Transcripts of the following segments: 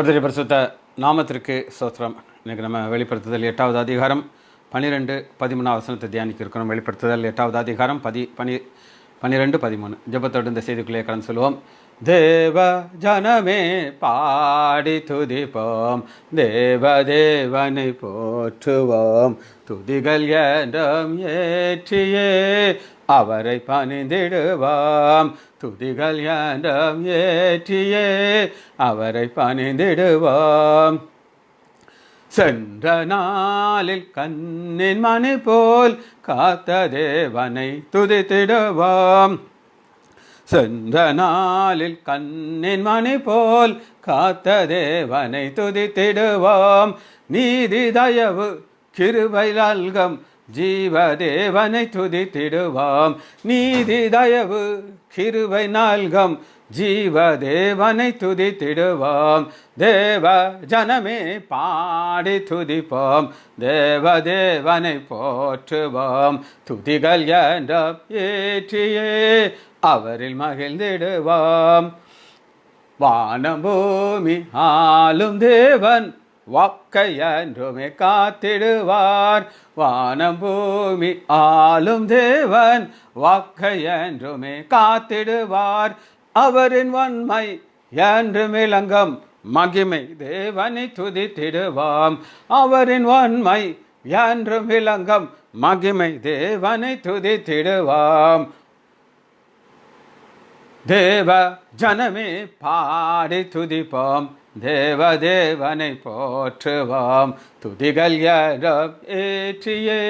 கர்த்தருடைய பரிசுத்த நாமத்திற்கு ஸ்தோத்திரம். இன்றைக்கி நம்ம வெளிப்படுத்துதல் 8வது அதிகாரம் 12-13 வசனத்தை தியானிக்க இருக்கிறோம். வெளிப்படுத்துதல் 8வது அதிகாரம் 12-13 ஜெபத்தோடு இந்த செய்திக்குள்ளே கடந்து சொல்லுவோம். தேவ ஜனமே பாடி துதிப்போம், தேவ தேவனை போற்றுவோம், துதிகள் என்றும் ஏற்றியே அவரை பணிந்திடுவோம், துதிகள் என்றும் ஏற்றியே அவரை பணிந்திடுவோம். சென்ற நாளில் கண்ணின் மணி போல் காத்த தேவனை துதித்திடுவோம், சென்ற நாளில் கண்ணின் மணி போல் காத்த தேவனை துதித்திடுவோம். நீதி தயவு கிருபை நல்கும் ஜீவ தேவனை துதித்திடுவோம், நீதி தயவு கிருபை நல்கும் ஜீவ தேவனை துதித்திடுவோம். தேவ ஜனமே பாடி துதிப்போம், தேவ தேவனை போற்றுவோம், துதிகள் என்றும் ஏற்றியே அவரில் மகிழ்ந்திடுவோம். வானம் பூமி ஆளும் தேவன் வாக்கை என்றுமே காத்திடுவார், வானம் பூமி ஆளும் தேவன் வாக்கை என்றுமே காத்திடுவார். அவரின் வன்மை என்று விளங்கும் மகிமை தேவனை துதித்திடுவோம், அவரின் வன்மை என்று விளங்கும் மகிமை தேவனை துதித்திடுவோம். தேவ ஜனமே பாடி துதிப்போம், தேவ தேவனை போற்றுவோம், துதிகள் என்றும் ஏற்றியே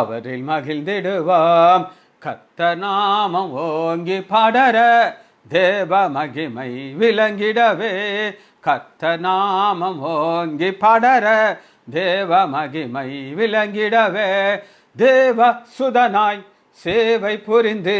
அவரில் மகிழ்ந்திடுவோம். கர்த்தர் நாமம் ஓங்கி படர தேவ மகிமை விளங்கிடவே, கர்த்தர் நாமம் ஓங்கி படர தேவ மகிமை விளங்கிடவே. தேவ சுதனாய் சேவை புரிந்து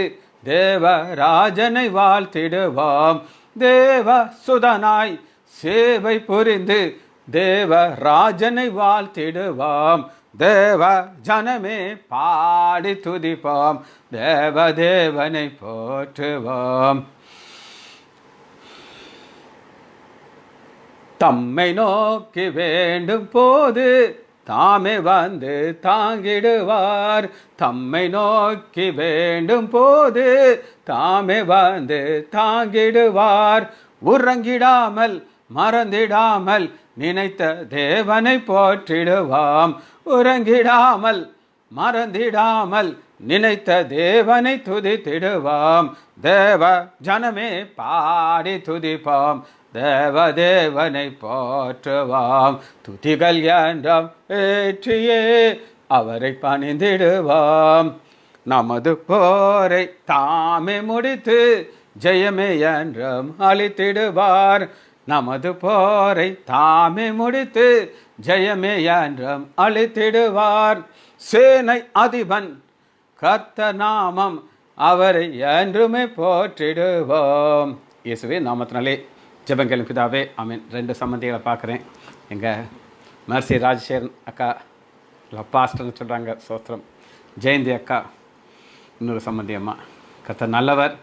தேவ ராஜனை வாழ்த்திடுவோம், தேவ சுதனாய் சேவை புரிந்து தேவ ராஜனை வாழ்த்திடுவோம். தேவ ஜனமே பாடி துதிப்போம், தேவ தேவனை போற்றுவோம். தம்மை நோக்கி வேண்டும் போது தாமே வந்து தாங்கிடுவார், தம்மை நோக்கி வேண்டும் போது தாமே வந்து தாங்கிடுவார். உறங்கிடாமல் மறந்திடாமல் நினைத்த தேவனை போற்றிடுவோம், உறங்கிடாமல் மறந்திடாமல் நினைத்த தேவனை துதித்திடுவோம். தேவ ஜனமே பாடி துதிப்போம், தேவ தேவனை போற்றுவோம், துதிகள் என்றும் ஏற்றியே அவரை பணிந்திடுவோம். நமது போரை தாமே முடித்து ஜெயமே என்றும் அளித்திடுவார், நமது போரை தாமே முடித்து ஜெயமே என்றும் அளித்திடுவார். சேனை அதிபன் கர்த்தர் நாமம் அவரை என்றுமே போற்றிடுவோம். இயேசுவே நாமத்தினாலே ஜெபங்கள் பிதாவே, ஆமீன். 2 சம்பந்திகளை பார்க்குறேன். எங்கள் மர்சி ராஜசேகரன் அக்கா பாஸ்டர்னு சொல்கிறாங்க, சோத்திரம். ஜெயந்தி அக்கா இன்னொரு சம்பந்தி அம்மா. கர்த்தர் நல்லவர்.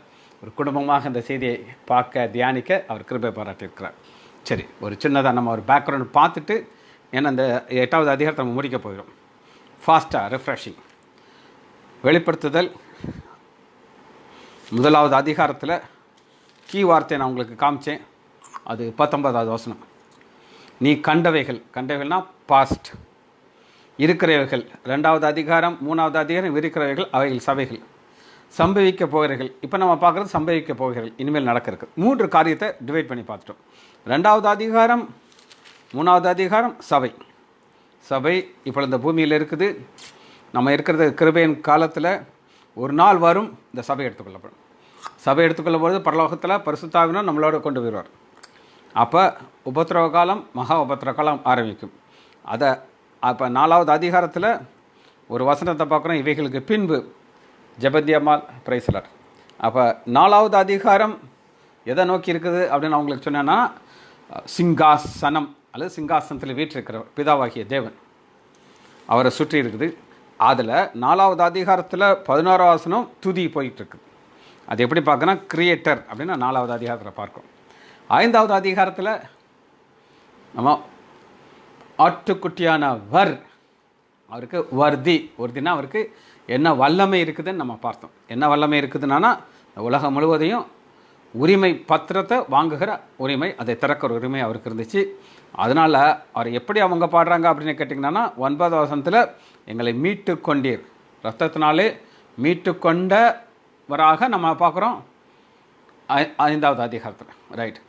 ஒரு குடும்பமாக இந்த செய்தியை பார்க்க தியானிக்க அவர் கிருபை பாராட்டியிருக்கிறார். சரி, ஒரு சின்னதாக நம்ம ஒரு பேக்ரவுண்ட் பார்த்துட்டு, ஏன்னா இந்த 8வது அதிகாரத்தை நம்ம முடிக்க போகிறோம். ஃபாஸ்ட்டாக ரெஃப்ரெஷிங். வெளிப்படுத்துதல் 1வது அதிகாரத்தில் கீ வார்த்தையை நான் உங்களுக்கு காமிச்சேன். அது 19வது வசனம். நீ கண்டவைகள்னா பாஸ்ட், இருக்கிறவைகள் 2வது அதிகாரம் 3வது அதிகாரம் இருக்கிறவைகள் அவைகள் சபைகள், சம்பவிக்க போகிறீர்கள். இப்போ நம்ம பார்க்குறது சம்பவிக்க போகிறீர்கள், இனிமேல் நடக்கிறதுக்கு 3 காரியத்தை டிவைட் பண்ணி பார்த்துட்டோம். 2வது அதிகாரம் 3வது அதிகாரம் சபை இப்போ இந்த பூமியில் இருக்குது. நம்ம இருக்கிறது கிருபையின் காலத்தில் ஒரு நாள் வரும், இந்த சபை எடுத்துக்கொள்ளப்படும். சபை எடுத்துக்கொள்ளும்போது பரலோகத்தில் பரிசுத்தாவினர் நம்மளோட கொண்டு வருவார். அப்போ உபத்திரவ காலம், மகா உபத்திரவ காலம் ஆரம்பிக்கும். அதை அப்போ 4வது அதிகாரத்தில் ஒரு வசனத்தை பார்க்குறோம், இவைகளுக்கு பின்பு ஜெபந்தியம்மாள் பிரைஸ்லர். அப்போ 4வது அதிகாரம் எதை நோக்கி இருக்குது அப்படின்னு அவங்களுக்கு சொன்னேன்னா, சிங்காசனம் அல்லது சிங்காசனத்தில் வீற்றிருக்கிறவர் பிதாவாகிய தேவன் அவரை சுற்றி இருக்குது. அதில் 4வது அதிகாரத்தில் 11வது வசனம் துதி போயிட்டுருக்கு. அது எப்படி பார்க்கணும், கிரியேட்டர் அப்படின்னு 4வது அதிகாரத்தில் பார்க்கும். 5வது அதிகாரத்தில் நம்ம ஆட்டுக்குட்டியானவர் அவருக்கு வர்தினா அவருக்கு என்ன வல்லமை இருக்குதுன்னு நம்ம பார்த்தோம். என்ன வல்லமை இருக்குதுன்னா உலகம் முழுவதையும் உரிமை பத்திரத்தை வாங்குகிற உரிமை, அதை திறக்கிற உரிமை அவருக்கு இருந்துச்சு. அதனால் அவர் எப்படி அவங்க பாடுறாங்க அப்படின்னு கேட்டிங்கன்னா 9வது வசனத்தில் எங்களை மீட்டு கொண்டீர், ரத்தத்தினாலே மீட்டு கொண்டவராக நம்ம பார்க்குறோம் 5வது அதிகாரத்தில். ரைட்.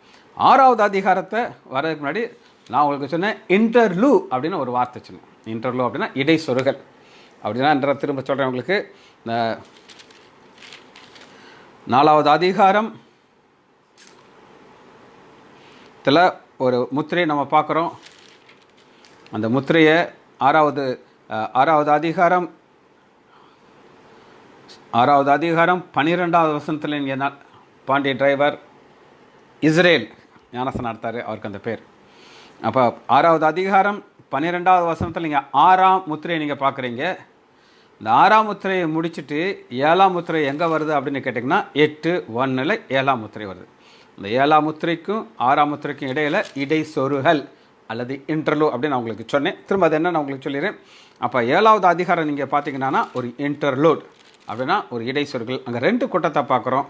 6வது அதிகாரத்தை வர்றதுக்கு முன்னாடி நான் உங்களுக்கு சொன்னேன் இன்டர்லூ அப்படின்னு ஒரு வார்த்தை சொன்னேன். இன்டர்லூ அப்படின்னா இடைச்சொருகள் அப்படின்னா திரும்ப சொல்கிறேன் உங்களுக்கு. இந்த 4வது அதிகாரம் ஒரு முத்திரையை நம்ம பார்க்குறோம். அந்த முத்திரையை 6வது அதிகாரம் 12வது வசனத்தில் இங்கே பாண்டிய டிரைவர் இஸ்ரேல் ஞானசனம் நடத்தார், அவருக்கு அந்த பேர். அப்போ 6வது அதிகாரம் 12வது வசனத்தில் நீங்கள் 6ஆம் முத்திரையை நீங்கள் பார்க்குறீங்க. இந்த 6ஆம் முத்திரையை முடிச்சுட்டு 7ஆம் முத்திரை எங்கே வருது அப்படின்னு கேட்டிங்கன்னா 8:1 7ஆம் முத்திரை வருது. இந்த 7ஆம் முத்திரைக்கும் 6ஆம் முத்திரைக்கும் இடையில் இடைச்சொருகள் அல்லது இன்டர்லூ அப்படின்னு நான் உங்களுக்கு சொன்னேன். திரும்ப அது என்ன நான் உங்களுக்கு சொல்லிடுறேன். அப்போ 7வது அதிகாரம் நீங்கள் பார்த்தீங்கன்னா ஒரு இன்டர்லூட் அப்படின்னா ஒரு இடைச்சொருகள். அங்கே 2 கூட்டத்தை பார்க்குறோம்.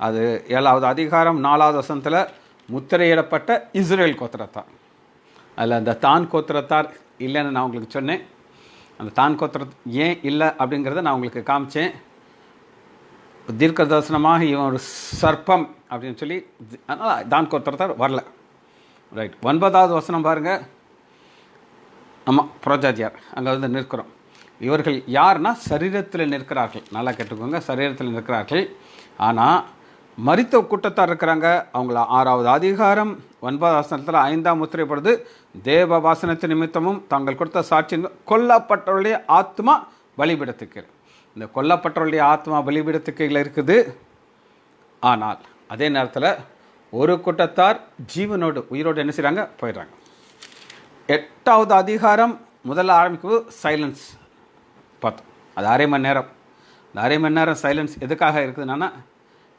அது 7வது அதிகாரம் 4வது வசனத்தில் முத்திரையிடப்பட்ட இஸ்ரேல் கோத்திரத்தார். அதில் அந்த தான் கோத்திரத்தார் இல்லைன்னு நான் உங்களுக்கு சொன்னேன். அந்த தான் கோத்திர ஏன் இல்லை அப்படிங்கிறத நான் உங்களுக்கு காமிச்சேன். தீர்க்க தரிசனமாக இவன் ஒரு சர்ப்பம் அப்படின்னு சொல்லி அதனால் தான் கோத்திரத்தார் வரல. ரைட். 9வது வசனம் பாருங்கள். ஆமாம், புரோஜாதியார் அங்கே வந்து நிற்கிறோம். இவர்கள் யாருன்னா சரீரத்தில் நிற்கிறார்கள். நல்லா கேட்டுக்கோங்க, சரீரத்தில் நிற்கிறார்கள். ஆனால் மரித்த கூட்டத்தார் இருக்கிறாங்க. அவங்கள 6வது அதிகாரம் 9வது வசனத்தில் 5ஆம் முத்திரைப்படுது. தேவ வாசனத்து நிமித்தமும் தாங்கள் கொடுத்த சாட்சி கொல்லப்பட்டவருடைய ஆத்மா பலிபீடத்துக்கு. இந்த கொல்லப்பட்டவருடைய ஆத்மா பலிபீடத்துக்கு இருக்குது. ஆனால் அதே நேரத்தில் ஒரு கூட்டத்தார் ஜீவனோடு உயிரோடு என்ன செய்கிறாங்க, போயிடுறாங்க. 8வது அதிகாரம் முதல்ல ஆரம்பிக்கும் சைலன்ஸ் பார்த்தோம். அது அரை மணி நேரம். இந்த அரை மணி நேரம் சைலன்ஸ் எதுக்காக இருக்குதுன்னா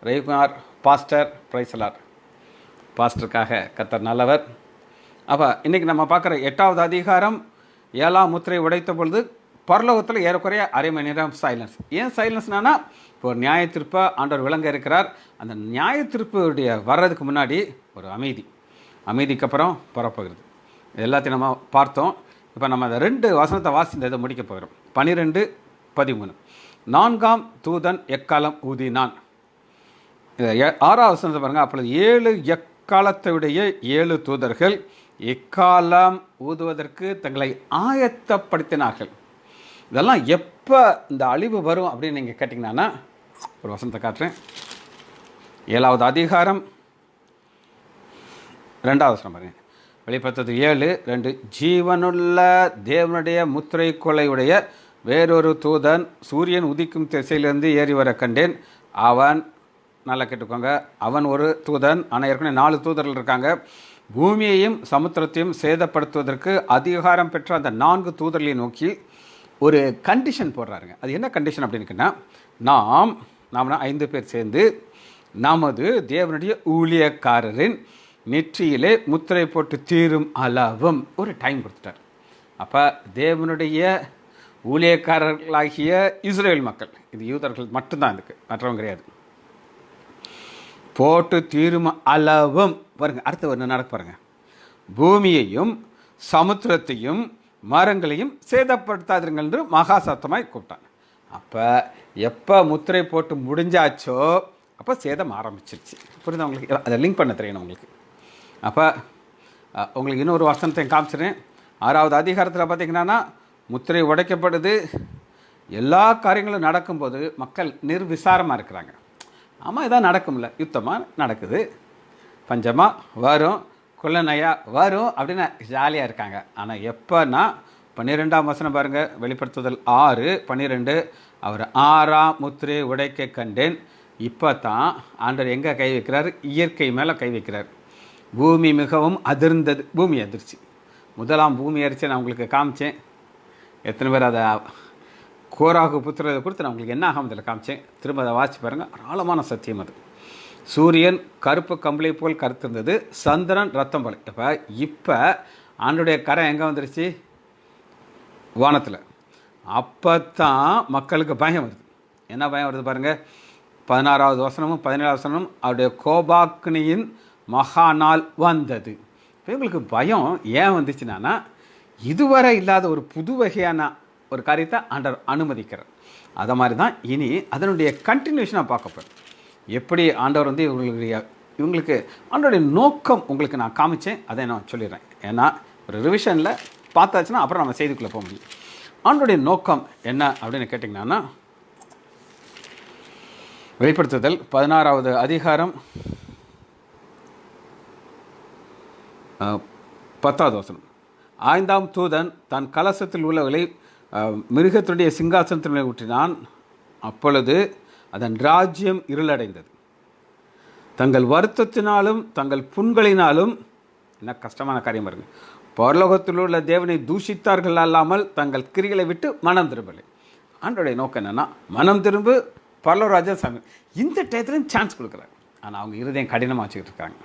ரவிக்குமார் பாஸ்டர் பிரைசலார் பாஸ்டருக்காக கர்த்தர் நல்லவர். அப்போ இன்றைக்கி நம்ம பார்க்குற 8வது அதிகாரம் 7ஆம் முத்திரை உடைத்த பொழுது பரலோகத்தில் ஏறக்குறைய அரை மணி நேரம் சைலன்ஸ். ஏன் சைலன்ஸ்னா இப்போ ஒரு நியாய தீர்ப்பை ஆண்டவர் விளங்க இருக்கிறார். அந்த நியாய தீர்ப்புடைய வர்றதுக்கு முன்னாடி ஒரு அமைதிக்கு அப்புறம் பரப்புகிறது. எல்லாத்தையும் நம்ம பார்த்தோம். இப்போ நம்ம அந்த 2 வசனத்தை வாசித்த இதை முடிக்க போகிறோம். 12:13 4ஆம் தூதன் எக்காலம் ஊதினான். 6வது வசனத்தை பாருங்கள். அப்பொழுது 7 எக்காலத்தையுடைய 7 தூதர்கள் எக்காலம் ஊதுவதற்கு தங்களை ஆயத்தப்படுத்தினார்கள். இதெல்லாம் எப்போ இந்த அழிவு வரும் அப்படின்னு நீங்கள் கேட்டிங்கன்னா ஒரு வசனத்தை காட்டுறேன். 7வது அதிகாரம் 2வது வசனம் பாருங்க. வெளிப்படுத்தது 7:2 ஜீவனுள்ள தேவனுடைய முத்திரை கொலையுடைய வேறொரு தூதன் சூரியன் உதிக்கும் திசையிலிருந்து ஏறி வர கண்டேன். அவன் நல்லா கேட்டுக்கோங்க, அவன் ஒரு தூதன். ஆனால் ஏற்கனவே 4 தூதர்கள் இருக்காங்க. பூமியையும் சமுத்திரத்தையும் சேதப்படுத்துவதற்கு அதிகாரம் பெற்ற அந்த 4 தூதர்களையும் நோக்கி ஒரு கண்டிஷன் போடுறாருங்க. அது என்ன கண்டிஷன் அப்படின்னு கேட்டால், நாம் 5 பேர் சேர்ந்து நமது தேவனுடைய ஊழியக்காரரின் நெற்றியிலே முத்திரை போட்டு தீரும் அளவும் ஒரு டைம் கொடுத்துட்டார். அப்போ தேவனுடைய ஊழியக்காரர்களாகிய இஸ்ரேல் மக்கள், இது யூதர்கள் மட்டும்தான் இதுக்கு, மற்றவங்க கிடையாது, போட்டு தீரும் அளவும் பாருங்க. அடுத்து என்ன நடக்க பாருங்க. பூமியையும் சமுத்திரத்தையும் மரங்களையும் சேதப்படுத்தாதுங்கள் என்று மகா சத்தமாய் கூப்பிட்டான். அப்போ எப்போ முத்திரை போட்டு முடிஞ்சாச்சோ அப்போ சேதம் ஆரம்பிச்சிருச்சு. புரியுது உங்களுக்கு? அதை லிங்க் பண்ண தெரியணும் உங்களுக்கு. அப்போ உங்களுக்கு இன்னொரு வசனத்தை காமிச்சிடுறேன். 6வது அதிகாரத்தில் பார்த்தீங்கன்னா முத்திரை உடைக்கப்படுது. எல்லா காரியங்களும் நடக்கும்போது மக்கள் நிர்விசாரமாக இருக்கிறாங்க. ஆமாம், இதான் நடக்கும்ல, யுத்தமாக நடக்குது, பஞ்சமாக வரும், கொள்ளனையா வரும் அப்படின்னு ஜாலியாக இருக்காங்க. ஆனால் எப்போன்னா 12ஆம் வசனம் பாருங்கள். வெளிப்படுத்துதல் 6:12 அவர் 6ஆம் முத்திரையை உடைக்க கண்டேன். இப்போ தான் ஆண்டவர் எங்கே கை வைக்கிறார்? இயற்கை மேலே கை வைக்கிறார். பூமி மிகவும் அதிர்ந்தது. பூமி அதிர்ச்சி. முதலாம் பூமி அதிர்ச்சி நான் உங்களுக்கு காமிச்சேன். எத்தனை பேர் அதை கோராகு புத்திரத்தை கொடுத்து நான் உங்களுக்கு என்ன ஆகாமல் இதில் காமிச்சேன். திரும்ப அதை வாசிச்சு பாருங்கள். ஆழமான சத்தியம் அது. சூரியன் கருப்பு கம்பளி போல் கருத்திருந்தது, சந்திரன் ரத்தம் போல. இப்போ ஆண்டுடைய கரை எங்கே வந்துருச்சு? வானத்தில். அப்போ தான் மக்களுக்கு பயம் வருது. என்ன பயம் வருது பாருங்கள். 16வது வசனமும் 17வது வசனமும் அவருடைய கோபாக்னியின் மகா நாள் வந்தது. இப்போ இவங்களுக்கு பயம் ஏன் வந்துச்சுன்னா, இதுவரை இல்லாத ஒரு புது வகையான ஒரு காரியத்தை ஆண்டவர் அனுமதிக்கிறார். அதை மாதிரி தான் இனி அதனுடைய கண்டினியூஷனாக பார்க்கப்படும். எப்படி ஆண்டவர் வந்து இவங்களுக்கு ஆண்டவருடைய நோக்கம் உங்களுக்கு நான் காமிச்சேன், அதை நான் சொல்லிடுறேன். ஏன்னா ஒரு ரிவிஷனில் பார்த்தாச்சுன்னா அப்புறம் நம்ம செய்திக்குள்ளே போக முடியும். ஆண்டவருடைய நோக்கம் என்ன அப்படின்னு கேட்டிங்கன்னா, வெளிப்படுத்துதல் 16வது அதிகாரம் 10வது வசனம். 5ஆம் தூதன் தன் கலசத்தில் உள்ளவர்களை மிருகத்துடைய சிங்காசனத்தின் மேல் ஊற்றினான். அப்பொழுது அதன் ராஜ்யம் இருளடைந்தது. தங்கள் வருத்தத்தினாலும் தங்கள் புண்களினாலும், என்ன கஷ்டமான காரியம் பாருங்க, பரலோகத்தில் உள்ள தேவனை தூஷித்தார்கள் அல்லாமல் தங்கள் கிரிகளை விட்டு மனம் திரும்பலை. ஆண்டோடைய நோக்கம் என்னென்னா, மனம் திரும்பு, பரலோக ராஜா சாமி. இந்த டயத்துலையும் சான்ஸ் கொடுக்குறாங்க. ஆனால் அவங்க இருதயம் கடினமாக வச்சுக்கிட்டு இருக்காங்க.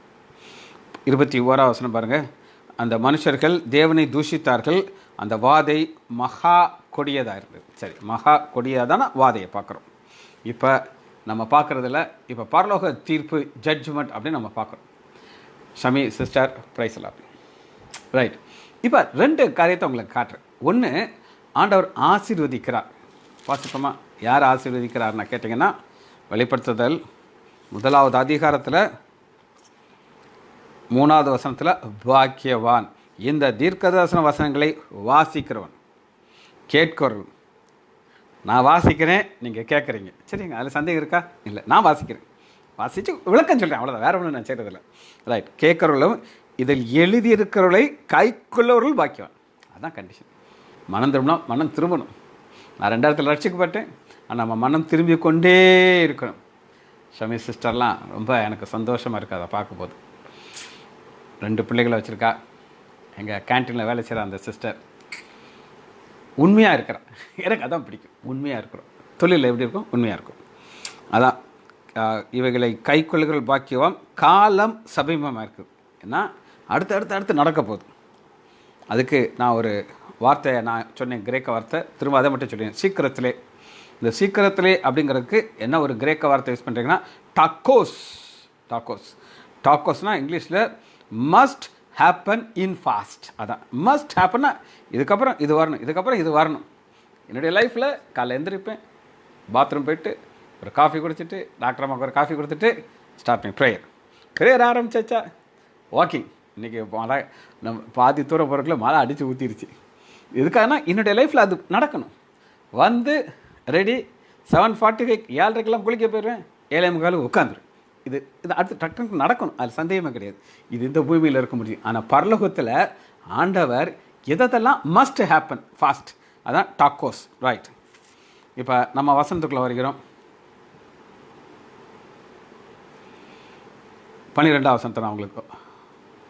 21ஆம் வசனம் பாருங்கள். அந்த மனுஷர்கள் தேவனை தூஷித்தார்கள். அந்த வாதை மகா கொடியதாக இருந்தது. சரி, மகா கொடியதான வாதையை பார்க்குறோம். இப்போ நம்ம பார்க்குறதில்ல. இப்போ பரலோக தீர்ப்பு, ஜட்ஜ்மெண்ட் அப்படின்னு நம்ம பார்க்குறோம். ஷமி சிஸ்டர் பிரைஸ் எல்லாம் ரைட். இப்போ 2 காரியத்தை உங்களுக்கு காட்டுறேன். ஒன்று, ஆண்டவர் ஆசீர்வதிக்கிறார். வாசிப்போமா? யார் ஆசீர்வதிக்கிறார்னா கேட்டிங்கன்னா, வெளிப்படுத்துதல் 1வது அதிகாரத்தில் 3வது வசனத்தில், பாக்கியவான் இந்த தீர்க்கதரிசன வசனங்களை வாசிக்கிறவன் கேட்கிறவன். நான் வாசிக்கிறேன், நீங்கள் கேட்குறீங்க, சரிங்க, அதில் சந்தேகம் இருக்கா? இல்லை, நான் வாசிக்கிறேன், வாசித்து விளக்கம் சொல்கிறேன், அவ்வளோதான், வேறு ஒன்றும் நான் செய்கிறதில்ல. ரைட். கேட்குறவர்களும் இதில் எழுதியிருக்கிறவர்களை கைக்குள்ளவர்கள் பாக்கியவான். அதுதான் கண்டிஷன். மனம் திரும்பணும், மனம் திரும்பணும். நான் 2 இடத்துல ரட்சிக்கப்பட்டேன், ஆனால் நம்ம மனம் திரும்பி கொண்டே இருக்கணும். ஷமி சிஸ்டர்லாம் ரொம்ப எனக்கு சந்தோஷமாக இருக்குது அதை பார்க்கும்போது. 2 பிள்ளைகளை வச்சுருக்கா. எங்கள் கேன்டீனில் வேலை செய்கிற அந்த சிஸ்டர் உண்மையாக இருக்கிறான். எனக்கு அதான் பிடிக்கும். உண்மையாக இருக்கிறோம். தொழிலில் எப்படி இருக்கும்? உண்மையாக இருக்கும். அதான் இவைகளை கைக்கொள்ளுகள் பாக்கியவான். காலம் சமீபமாக இருக்குது. ஏன்னா அடுத்து நடக்க போகுது. அதுக்கு நான் ஒரு வார்த்தையை நான் சொன்னேன், கிரேக்க வார்த்தை, திரும்ப அதை மட்டும் சொல்லினேன். சீக்கிரத்திலே. இந்த சீக்கிரத்திலே அப்படிங்கிறதுக்கு என்ன ஒரு கிரேக்க வார்த்தை யூஸ் பண்ணுறீங்கன்னா, டாக்கோஸ். டாக்கோஸ்னால் இங்கிலீஷில் மஸ்ட் ஹேப்பன் இன் ஃபாஸ்ட். அதான் மஸ்ட் ஹேப்பன்னா இதுக்கப்புறம் இது வரணும், இதுக்கப்புறம் இது வரணும். என்னுடைய லைஃப்பில் காலைல எந்திரிப்பேன், பாத்ரூம் போயிட்டு ஒரு காஃபி குடிச்சிட்டு, டாக்டர் அம்மாவுக்கு ஒரு காஃபி கொடுத்துட்டு ஸ்டார்ட் பண்ணி ப்ரேயர் ஆரம்பிச்சாச்சா, வாக்கிங். இன்றைக்கி மழை, நம்ம பாதி தூரம் போகிறக்குள்ள மழை அடித்து ஊற்றிருச்சு. இதுக்காகனா என்னுடைய லைஃப்பில் அது நடக்கணும். வந்து ரெடி 7:45 7:30 குளிக்க போயிடுவேன், 7:45 உட்காந்துரும். இது அடுத்து டக்கு நடக்கணும், அது சந்தேகமே கிடையாது. இது இந்த பூமியில் இருக்க முடியும். ஆனால் பரலோகத்தில் ஆண்டவர் எதெல்லாம் மஸ்ட் ஹேப்பன் ஃபாஸ்ட், அதான் டாக்கோஸ். ரைட். இப்போ நம்ம வசனத்துக்குள்ளே வருகிறோம். 12ஆம் வசனத்தை நான் உங்களுக்கு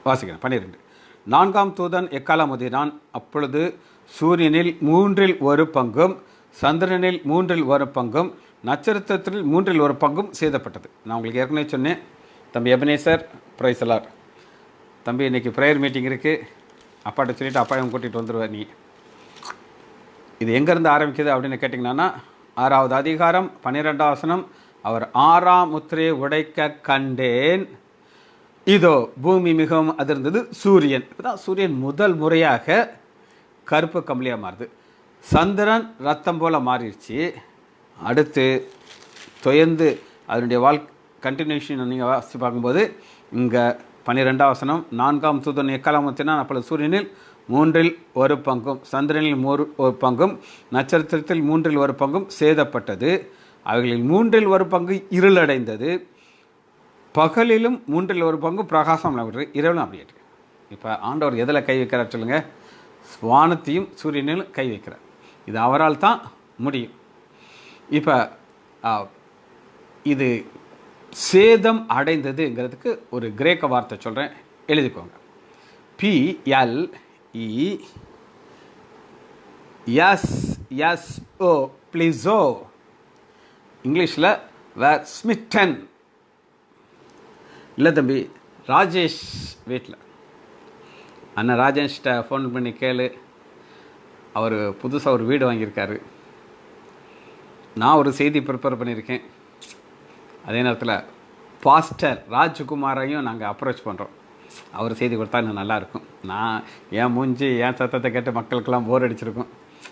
வாசிக்கிறேன். 12. 4ஆம் தூதன் எக்காலம் ஊதினான். அப்பொழுது சூரியனில் 1/3 சந்திரனில் 1/3 நட்சத்திரத்தில் 1/3 சேதப்பட்டது. நான் உங்களுக்கு ஏற்கனவே சொன்னேன், தம்பி எபனேசர் பிரைஸ் எல்லாம் தம்பி, இன்றைக்கி ப்ரேயர் மீட்டிங் இருக்குது, அப்பாட்ட சொல்லிவிட்டு அப்பாவும் கூட்டிகிட்டு வந்துடுவேன். நீ இது எங்கேருந்து ஆரம்பிக்குது அப்படின்னு கேட்டிங்கன்னா, 6வது அதிகாரம் 12ஆம் வசனம். அவர் 6ஆம் முத்திரையை உடைக்க கண்டேன், இதோ பூமி மிகவும் அதிர்ந்தது, சூரியன். இப்போ தான் சூரியன் முதல் முறையாக கருப்பு கம்பளியாக மாறுது. சந்திரன் ரத்தம் போல் மாறிடுச்சு. அடுத்து தொயர்ந்து அதனுடைய கண்டினியூஷன் நீங்கள் வாசி பார்க்கும்போது இங்கே 12ஆம் வசனம், 4ஆம் தூதன் எக்காலம் ஊதினான். அப்பொழுது சூரியனில் 1/3 சந்திரனில் 1/3 நட்சத்திரத்தில் 1/3 சேதப்பட்டது. அவைகளில் 1/3 இருளடைந்தது. பகலிலும் 1/3 பிரகாசம் விட்டு, இரவிலும் அப்படியே. இப்போ ஆண்டவர் எதில் கை வைக்கிறார் சொல்லுங்கள்? வானத்தையும் சூரியனிலும் கை வைக்கிறார். இது அவரால் தான் முடியும். இப்போ இது சேதம் அடைந்ததுங்கிறதுக்கு ஒரு கிரேக்க வார்த்தை சொல்கிறேன், எழுதிக்கோங்க. PLESSO ப்ளீஸோ. இங்கிலீஷில் வேர் ஸ்மிட்டன். இல்லை தம்பி, ராஜேஷ் வீட்டில் அண்ணன் ராஜேஷ்கிட்ட ஃபோன் பண்ணி கேளு, அவர் புதுசாக ஒரு வீடு வாங்கியிருக்காரு. நான் ஒரு செய்தி ப்ரிப்பேர் பண்ணியிருக்கேன். அதே நேரத்தில் பாஸ்டர் ராஜ்குமாரையும் நாங்கள் அப்ரோச் பண்ணுறோம். அவர் செய்தி கொடுத்தா இன்னும் நல்லாயிருக்கும். நான் என் மூஞ்சி என் சத்தத்தை கேட்டு மக்களுக்கெல்லாம் போர் அடிச்சிருக்கும்.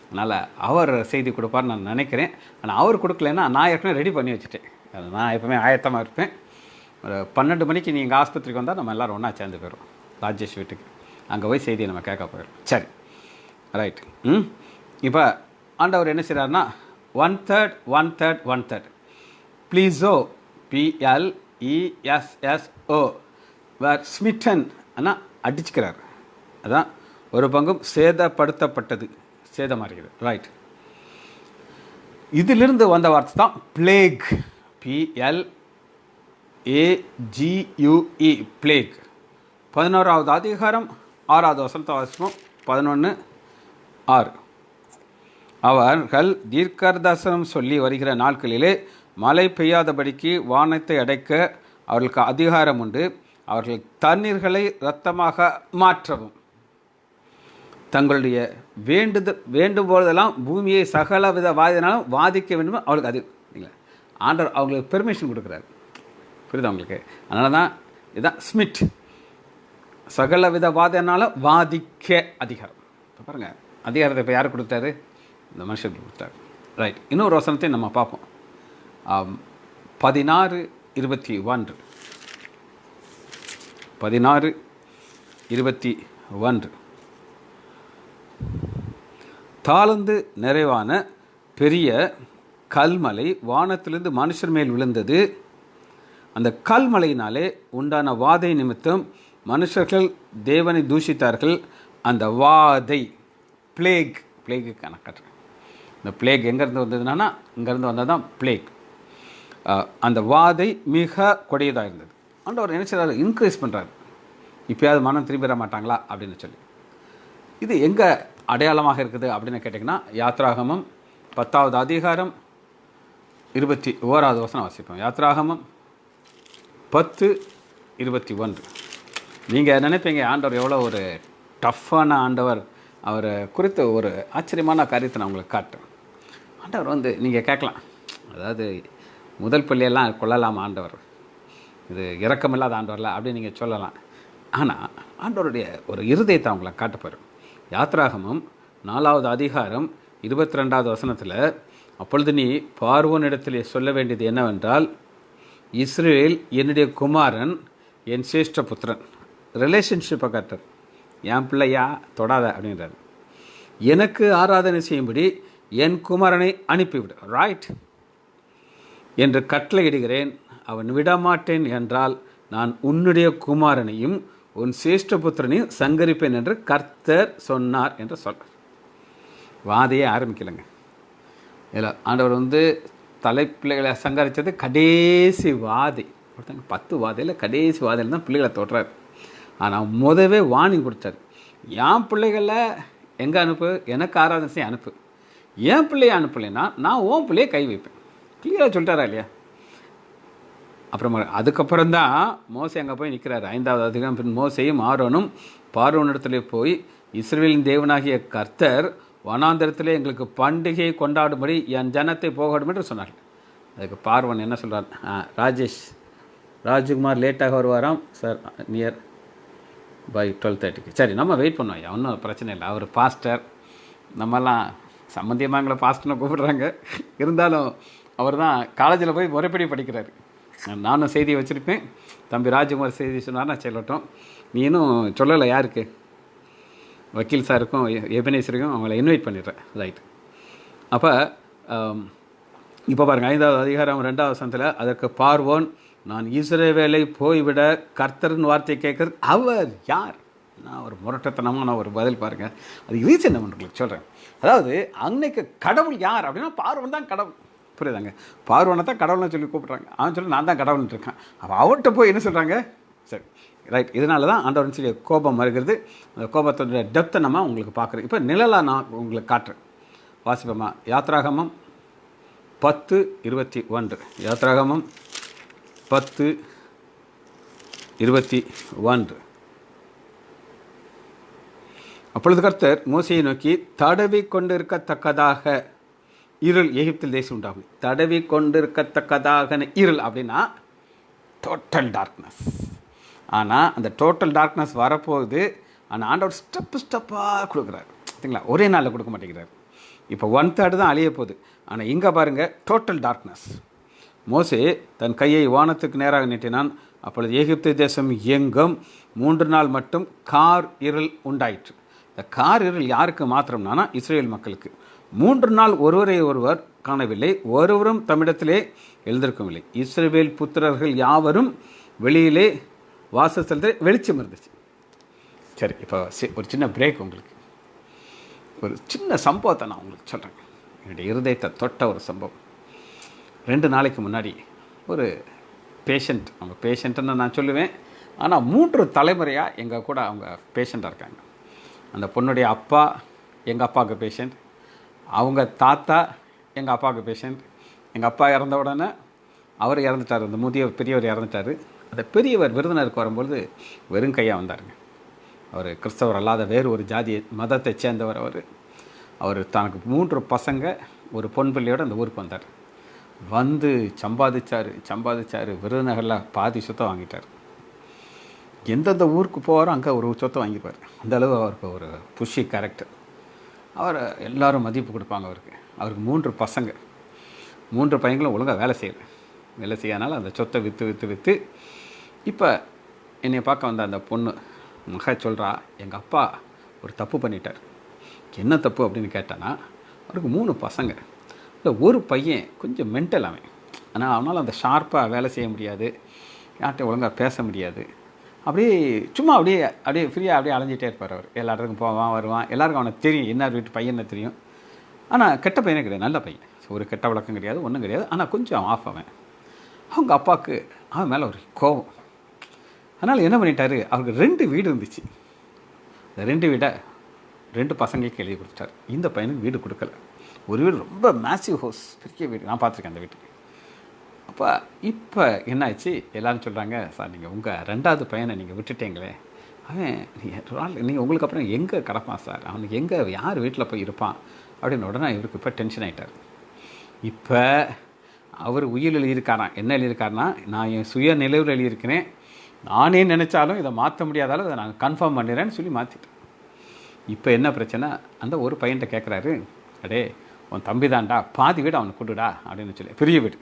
அதனால் அவர் செய்தி கொடுப்பார்னு நான் நினைக்கிறேன். ஆனால் அவர் கொடுக்கலன்னா நான் ஏற்கனவே ரெடி பண்ணி வச்சுட்டேன். நான் எப்போவுமே ஆயத்தமாக இருப்பேன். ஒரு 12 மணிக்கு நீங்கள் ஆஸ்பத்திரிக்கு வந்தால் நம்ம எல்லோரும் ஒன்றா சேர்ந்து போயிடும் ராஜேஷ் வீட்டுக்கு. அங்கே போய் செய்தியை நம்ம கேட்க போயிடும். சரி, ரைட். இப்போ ஆண்டவர் என்ன செய்கிறாருன்னா 1/3 1/3 1/3 ப்ளீஸோ PLESSO வேர் ஸ்மிட்டன் ஆனால் அடிச்சுக்கிறார். அதான் ஒரு பங்கும் சேதப்படுத்தப்பட்டது, சேதமாகிறது. ரைட். இதிலிருந்து வந்த வார்த்தை தான் பிளேக், PLAGUE பிளேக். 11வது அதிகாரம் 6வது வசனத்தை வாசிப்போம். 11:6 அவர்கள் தீர்க்கதரிசனம் சொல்லி வருகிற நாட்களிலே மழை பெய்யாதபடிக்கு வானத்தை அடைக்க அவர்களுக்கு அதிகாரம் உண்டு. அவர்கள் தண்ணீர்களை இரத்தமாக மாற்றவும் தங்களுடைய வேண்டும்போதெல்லாம் பூமியை சகல வித வாதினாலும் வாதிக்க வேண்டும். அவளுக்கு அது இல்லைங்களா, ஆண்டவர் அவங்களுக்கு பெர்மிஷன் கொடுக்குறாரு. புரியுது அவங்களுக்கு? அதனால தான் இதுதான் ஸ்மிட், சகல வித வாதினாலும் வாதிக்க அதிகாரம். இப்போ பாருங்கள், அதிகாரத்தை இப்போ யார் கொடுத்தாரு? இந்த மனுஷருக்கு கொடுத்தாரு. ரைட். இன்னொரு வசனத்தை நம்ம பார்ப்போம். 16:21 16:21 தாழ்ந்து நிறைவான பெரிய கல்மலை வானத்திலிருந்து மனுஷர் மேல் விழுந்தது. அந்த கல்மலையினாலே உண்டான வாதை நிமித்தம் மனுஷர்கள் தேவனை தூஷித்தார்கள். அந்த வாதை பிளேக்கு கணக்காட்டுறேன். இந்த பிளேக் எங்கேருந்து வந்ததுன்னா இங்கேருந்து வந்தால் தான் பிளேக். அந்த வாதை மிக கொடியதாக இருந்தது. ஆண்டவர் என்ன செய்றாரு? இன்க்ரீஸ் பண்ணுறாரு. இப்போயாவது மனம் திரும்பிட மாட்டாங்களா அப்படின்னு சொல்லி. இது எங்கே அடையாளமாக இருக்குது அப்படின்னு கேட்டிங்கன்னா, யாத்ராகமம் 10வது அதிகாரம் 21வது வசனம் வாசிப்போம். யாத்ராகமம் 10:21. நீங்கள் நினைப்பீங்க ஆண்டவர் எவ்வளோ ஒரு டஃப்பான ஆண்டவர், அவரை குறித்து ஒரு ஆச்சரியமான காரியத்தை நான் உங்களுக்கு காட்டுறேன். ஆண்டவர் நீங்கள் கேட்கலாம், அதாவது முதல் பிள்ளையெல்லாம் கொள்ளலாம் ஆண்டவர், இது இரக்கமில்லாத ஆண்டவரில் அப்படின்னு நீங்கள் சொல்லலாம். ஆனால் ஆண்டவருடைய ஒரு இருதயத்தை அவங்களை காட்ட போயிடும். யாத்ராகமம் 4வது அதிகாரம் 22வது வசனத்தில், அப்பொழுது நீ பார்வோனிடத்தில் சொல்ல வேண்டியது என்னவென்றால், இஸ்ரவேல் என்னுடைய குமாரன், என் சிரேஷ்ட புத்திரன். ரிலேஷன்ஷிப்பை காட்டுறார். என் பிள்ளையா தொடாத அப்படின்றார். எனக்கு ஆராதனை செய்யும்படி என் குமாரனை அனுப்பிவிடு, ரைட், என்று கட்டளையிடுகிறேன். அவன் விடமாட்டேன் என்றால் நான் உன்னுடைய குமாரனையும் உன் சிரேஷ்ட புத்திரனையும் சங்கரிப்பேன் என்று கர்த்தர் சொன்னார் என்று சொல்கிறார். வாதையே ஆரம்பிக்கலைங்க. இதில் ஆண்டவர் தலைப்பிள்ளைகளை சங்கரித்தது கடைசி வாதை. 10 வாதையில் கடைசி வாதையில் தான் பிள்ளைகளை தொடுறார். ஆனால் முதவே வார்னிங் கொடுத்தார். என் பிள்ளைகளை எங்கே அனுப்பு? எனக்கு ஆராதனை செய்ய அனுப்பு. என் பிள்ளையை அனுப்பலைன்னா நான் உன் பிள்ளையை கை வைப்பேன். கிளியராக சொல்லிட்டாரா இல்லையா? அப்புறமா அதுக்கப்புறம் தான் மோசே அங்கே போய் நிற்கிறார். 5வது அதிகாரம். பின் மோசேயும் ஆரோனும் பார்வோனிடத்திலே போய், இஸ்ரவேலின் தேவனாகிய கர்த்தர் வனாந்தரத்திலே எங்களுக்கு பண்டிகையை கொண்டாடும்படி என் ஜனத்தை போகடும் என்று சொன்னார்கள். அதுக்கு பார்வன் என்ன சொல்கிறார்? ராஜ்குமார் லேட்டாக வருவாராம் சார், நியர் பை 12:30. சரி, நம்ம வெயிட் பண்ணுவோம், ஒன்றும் பிரச்சனை இல்லை. அவர் பாஸ்டர், நம்மெல்லாம் சம்மந்தியமாக எங்களை பாஸ்டர்னு கூப்பிடுறாங்க. இருந்தாலும் அவர் தான் காலேஜில் போய் முறைப்படி படிக்கிறார். நானும் செய்தியை வச்சுருப்பேன். தம்பி ராஜ்குமார் செய்தி சொன்னார்னா சொல்லட்டும். நீனும் சொல்லலை யாருக்கு? வக்கீல் சாருக்கும் எபனேஸ்வருக்கும் அவங்கள இன்வைட் பண்ணிடுறேன். ரைட். அப்போ இப்போ பாருங்கள், 5வது அதிகாரம் 2வது வசனத்தில், அதற்கு பார்வோன், நான் இஸ்ரவேலை போய்விட கர்த்தரின் வார்த்தையை கேட்குறது அவர் யார்? நான் ஒரு முரட்டத்தனமான ஒரு பதில் பாருங்கள். அது ரீசன் நான் உங்களுக்கு சொல்கிறேன். அதாவது அன்னைக்கு கடவுள் யார் அப்படின்னா பார்வன் தான் கடவுள். புரியுதாங்க? பார்வனை தான் கடவுள்னு சொல்லி கூப்பிட்றாங்க. அவன் சொல்லி நான் தான் கடவுள்னு இருக்கேன். அப்போ அவர்கிட்ட போய் என்ன சொல்கிறாங்க? சரி, ரைட். இதனால தான் ஆண்டவன் சொல்லி கோபம் வருகிறது. அந்த கோபத்தோட டெப்த்தை நம்ம உங்களுக்கு பார்க்குறோம். இப்போ நிழலாக நான் உங்களுக்கு காட்டுறேன். வாசிப்போமா? யாத்ராகமம் 10:21. யாத்ராகமம் 10:21. 21. அப்பொழுது கர்த்தர் மோசையை நோக்கி, தடவி கொண்டிருக்கத்தக்கதாக இருள் எகிப்தில் தேசம் உண்டாகும். தடவி கொண்டிருக்கத்தக்கதாக இருள் அப்படின்னா டோட்டல் டார்க்னஸ். ஆனால் அந்த டோட்டல் டார்க்னஸ் வரப்போகுது. ஆனால் ஆண்டவர் ஸ்டெப்பாக கொடுக்குறாரு. சரிங்களா? ஒரே நாளில் கொடுக்க மாட்டேங்கிறார். இப்போ 1/3 தான் அழிய போகுது. ஆனால் இங்கே பாருங்கள், டோட்டல் டார்க்னஸ். மோசே தன் கையை வானத்துக்கு நேராக நீட்டினான். அப்பொழுது எகிப்து தேசம் எங்கும் 3 நாள் மட்டும் கார் இருள் உண்டாயிற்று. இந்த கார் இருள் யாருக்கு மாத்திரம்னா இஸ்ரேல் மக்களுக்கு. 3 நாள் ஒருவரை ஒருவர் காணவில்லை, ஒருவரும் தம்மிடத்திலே எழுந்திருக்கவில்லை. இஸ்ரவேல் புத்திரர்கள் யாவரும் வெளியிலே வாசஸ்தலத்தில் வெளிச்சம் இருந்துச்சு. சரி, இப்போ ஒரு சின்ன பிரேக். உங்களுக்கு ஒரு சின்ன சம்பவத்தை நான் உங்களுக்கு சொல்கிறேன். என்னுடைய இருதயத்தை தொட்ட ஒரு சம்பவம். 2 நாளைக்கு முன்னாடி ஒரு பேஷண்ட், அவங்க பேஷண்ட்டுன்னு நான் சொல்லுவேன், ஆனால் 3 தலைமுறையாக எங்கள் கூட அவங்க பேஷண்ட்டாக இருக்காங்க. அந்த பொண்ணுடைய அப்பா எங்கள் அப்பாவுக்கு பேஷண்ட், அவங்க தாத்தா எங்கள் அப்பாவுக்கு பேஷண்ட். எங்கள் அப்பா இறந்த உடனே அவர் இறந்துட்டார், அந்த பெரியவர் இறந்துட்டார். அந்த பெரியவர் விருந்தினருக்கு வரும்பொழுது வெறும் கையாக வந்தாருங்க. அவர் கிறிஸ்தவர் அல்லாத வேறு ஒரு ஜாதி மதத்தை சேர்ந்தவர். அவர் தனக்கு 3 பசங்க, ஒரு பொன் பிள்ளையோடு அந்த ஊருக்கு வந்தார். வந்து சம்பாதிச்சார். விருதுநகரில் பாதி சொத்தை வாங்கிட்டார். எந்தெந்த ஊருக்கு போவாரோ அங்கே ஒரு சொத்தை வாங்கிப்பார். அந்தளவு அவருக்கு ஒரு புஷி கேரக்டர். அவர் எல்லோரும் மதிப்பு கொடுப்பாங்க அவருக்கு 3 பசங்க. 3 பையங்களும் ஒழுங்காக வேலை செய்யறதுனால அந்த சொத்தை விற்று இப்போ என்னை பார்க்க வந்த அந்த பொண்ணு மக சொல்கிறா, எங்கள் அப்பா ஒரு தப்பு பண்ணிட்டார். என்ன தப்பு அப்படின்னு கேட்டானா, அவருக்கு 3 பசங்க. இல்லை, ஒரு பையன் கொஞ்சம் மென்டல் அவன். ஆனால் அவனால் அந்த ஷார்ப்பாக வேலை செய்ய முடியாது, யார்கிட்ட ஒழுங்காக பேச முடியாது. சும்மா அப்படியே ஃப்ரீயாக அப்படியே அலைஞ்சிட்டே இருப்பார் அவர். எல்லா இடத்துக்கும் போவான் வருவான். எல்லாருக்கும் அவனுக்கு தெரியும் என்ன வீட்டு பையனை தெரியும். ஆனால் கெட்ட பையனே கிடையாது, நல்ல பையன். ஒரு கெட்ட வழக்கம் கிடையாது, ஒன்றும் கிடையாது. ஆனால் கொஞ்சம் ஆஃப் அவன். அவங்க அப்பாவுக்கு அவன் மேலே ஒரு கோபம். அதனால் என்ன பண்ணிட்டாரு, அவருக்கு 2 வீடு இருந்துச்சு. அந்த 2 வீடை 2 பசங்களுக்கு எழுதி கொடுத்துட்டார். இந்த பையனுக்கு வீடு கொடுக்கல. ஒரு வீடு ரொம்ப மேசிவ் ஹவுஸ், பெரிய வீடு, நான் பார்த்துருக்கேன் அந்த வீட்டுக்கு. அப்போ இப்போ என்ன ஆச்சு, எல்லோரும் சொல்கிறாங்க, சார் நீங்கள் உங்கள் 2வது பையனை நீங்கள் விட்டுட்டீங்களே, அவன் நீங்கள் உங்களுக்கு அப்புறம் எங்கே கிடப்பான் சார், அவனுக்கு எங்கே யார் வீட்டில் போய் இருப்பான் அப்படின்னு உடனே இவருக்கு இப்போ டென்ஷன் ஆகிட்டார். இப்போ அவர் உயிர் எழுதியிருக்காரான். என்ன எழுதியிருக்காருனா, நான் என் சுய நிலைவில் எழுதியிருக்கிறேன், நானே நினச்சாலும் இதை மாற்ற முடியாதாலும் இதை நான் கன்ஃபார்ம் பண்ணிடுறேன்னு சொல்லி மாற்றிட்டேன். இப்போ என்ன பிரச்சனை, அந்த ஒரு பையன்கிட்ட கேட்குறாரு, அடே உன் தம்பி தான்டா, பாதி வீடு அவனுக்கு கொடுடா அப்படின்னு சொல்லி, பெரிய வீடு.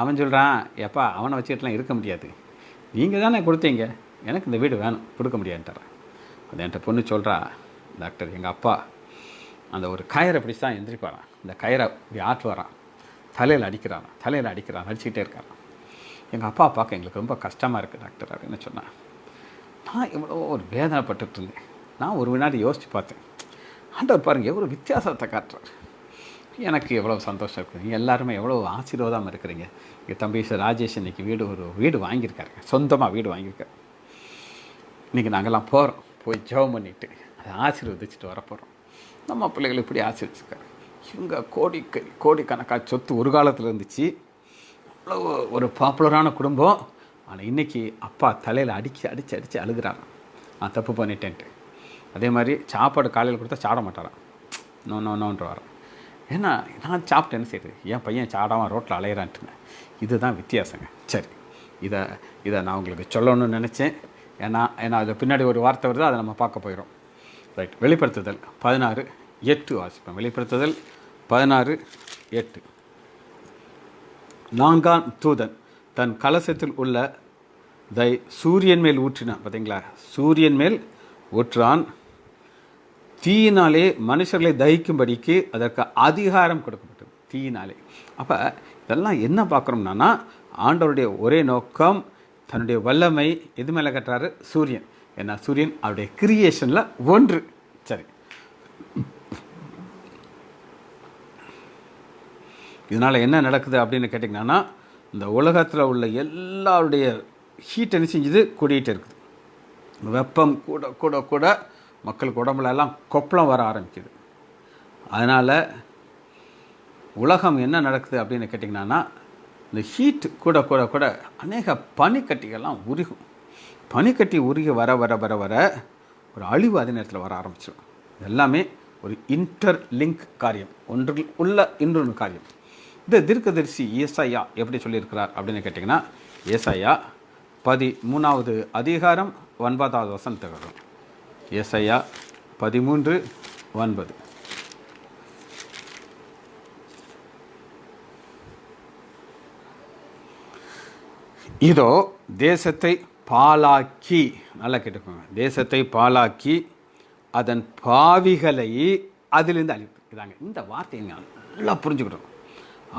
அவன் சொல்கிறான், எப்பா அவனை வச்சுக்கிட்டுலாம் இருக்க முடியாது, நீங்கள் தானே கொடுத்தீங்க, எனக்கு இந்த வீடு வேணும், கொடுக்க முடியாதுன்ட்டாரன். அது என்கிட்ட பொண்ணு சொல்கிறா, டாக்டர் எங்கள் அப்பா அந்த ஒரு கயிறை பிடிச்சி தான் எந்திரிப்பாரான், இந்த கயிறை இப்படி ஆற்றுவாரான், தலையில் அடிக்கிறான், அடிச்சுக்கிட்டே இருக்காரான். எங்கள் அப்பா பார்க்க எங்களுக்கு ரொம்ப கஷ்டமாக இருக்குது டாக்டர் அப்படின்னு சொன்னேன். நான் எவ்வளோ ஒரு வேதனைப்பட்டு இருந்தேன். நான் ஒரு வினாடி யோசித்து பார்த்தேன், ஆண்டவர் பாருங்கள் எவ்வளோ வித்தியாசத்தை காட்டுறார். எனக்கு எவ்வளோ சந்தோஷம் இருக்குது, நீங்கள் எல்லாருமே எவ்வளோ ஆசீர்வாதமாக இருக்கிறீங்க. எங்கள் தம்பி ராஜேஷ் இன்றைக்கி வீடு வாங்கியிருக்காருங்க, சொந்தமாக வீடு வாங்கியிருக்காரு. இன்றைக்கி நாங்கள்லாம் போகிறோம், போய் ஜெபம் பண்ணிவிட்டு அதை ஆசீர்வதிச்சுட்டு வரப்போகிறோம். நம்ம பிள்ளைகள் இப்படி ஆசீர்வதிச்சிருக்காரு. இவங்க கோடிக்கணக்காக சொத்து ஒரு காலத்தில் இருந்துச்சு, அவ்வளோ ஒரு பாப்புலரான குடும்பம். ஆனால் இன்றைக்கி அப்பா தலையில் அடித்து அழுகிறான், நான் தப்பு பண்ணிட்டேன்ட்டு. அதே மாதிரி சாப்பாடு காலையில் கொடுத்தா சாட மாட்டாரான், நோன்ற வாரம். ஏன்னா நான் சாப்பிட்டேன்னு செய்யுது, என் பையன் சாடாமல் ரோட்டில் அலையிறான்ட்டுங்க. இதுதான் வித்தியாசங்க. சரி, இதை நான் உங்களுக்கு சொல்லணும்னு நினச்சேன். ஏன்னா அது பின்னாடி ஒரு வார்த்தை வருது, அதை நம்ம பார்க்க போயிடும். ரைட். வெளிப்படுத்துதல் 16:8 வாசிப்பேன். வெளிப்படுத்துதல் 16:8. 4ஆம் தூதன் தன் கலசத்தில் உள்ள சூரியன் மேல் ஊற்றினான். பார்த்தீங்களா, சூரியன் மேல் ஊற்றான். தீயினாலே மனுஷர்களை தகிக்கும்படிக்கு அதற்கு அதிகாரம் கொடுக்கப்பட்டது, தீயினாலே. அப்போ இதெல்லாம் என்ன பார்க்குறோம்னா, ஆண்டவருடைய ஒரே நோக்கம், தன்னுடைய வல்லமை எது மேலே கட்டுறாரு, சூரியன். ஏன்னா சூரியன் அவருடைய கிரியேஷனில் ஒன்று. சரி, இதனால் என்ன நடக்குது அப்படின்னு கேட்டிங்கன்னா, இந்த உலகத்தில் உள்ள எல்லாருடைய ஹீட் என்ன செஞ்சது, கூடிகிட்டே இருக்குது. வெப்பம் கூட கூட கூட மக்களுக்கு உடம்புலெல்லாம் கொப்பளம் வர ஆரம்பிக்குது. அதனால் உலகம் என்ன நடக்குது அப்படின்னு கேட்டிங்கன்னா, இந்த ஹீட் கூட கூட கூட அநேக பனிக்கட்டிகள்லாம் உருகும். பனிக்கட்டி உருகி வர வர வர வர ஒரு அழிவு அதே நேரத்தில் வர ஆரம்பிச்சிடும். எல்லாமே ஒரு இன்டர்லிங்க் காரியம், ஒன்றில் உள்ள இன்னொரு காரியம். இந்த தீர்க்கதரிசி ஏசாயா எப்படி சொல்லியிருக்கிறார் அப்படின்னு கேட்டிங்கன்னா, ஏசாயா 13வது அதிகாரம் 9வது வசனத்தை வரும். ஏசாயா 13:9. இதோ தேசத்தை பாலாக்கி, நல்லா கேட்டுக்கோங்க, தேசத்தை பாலாக்கி அதன் பாவிகளை அதிலிருந்து அழிப்பு. இதாங்க இந்த வார்த்தையை நல்லா புரிஞ்சுக்கிட்டோம்.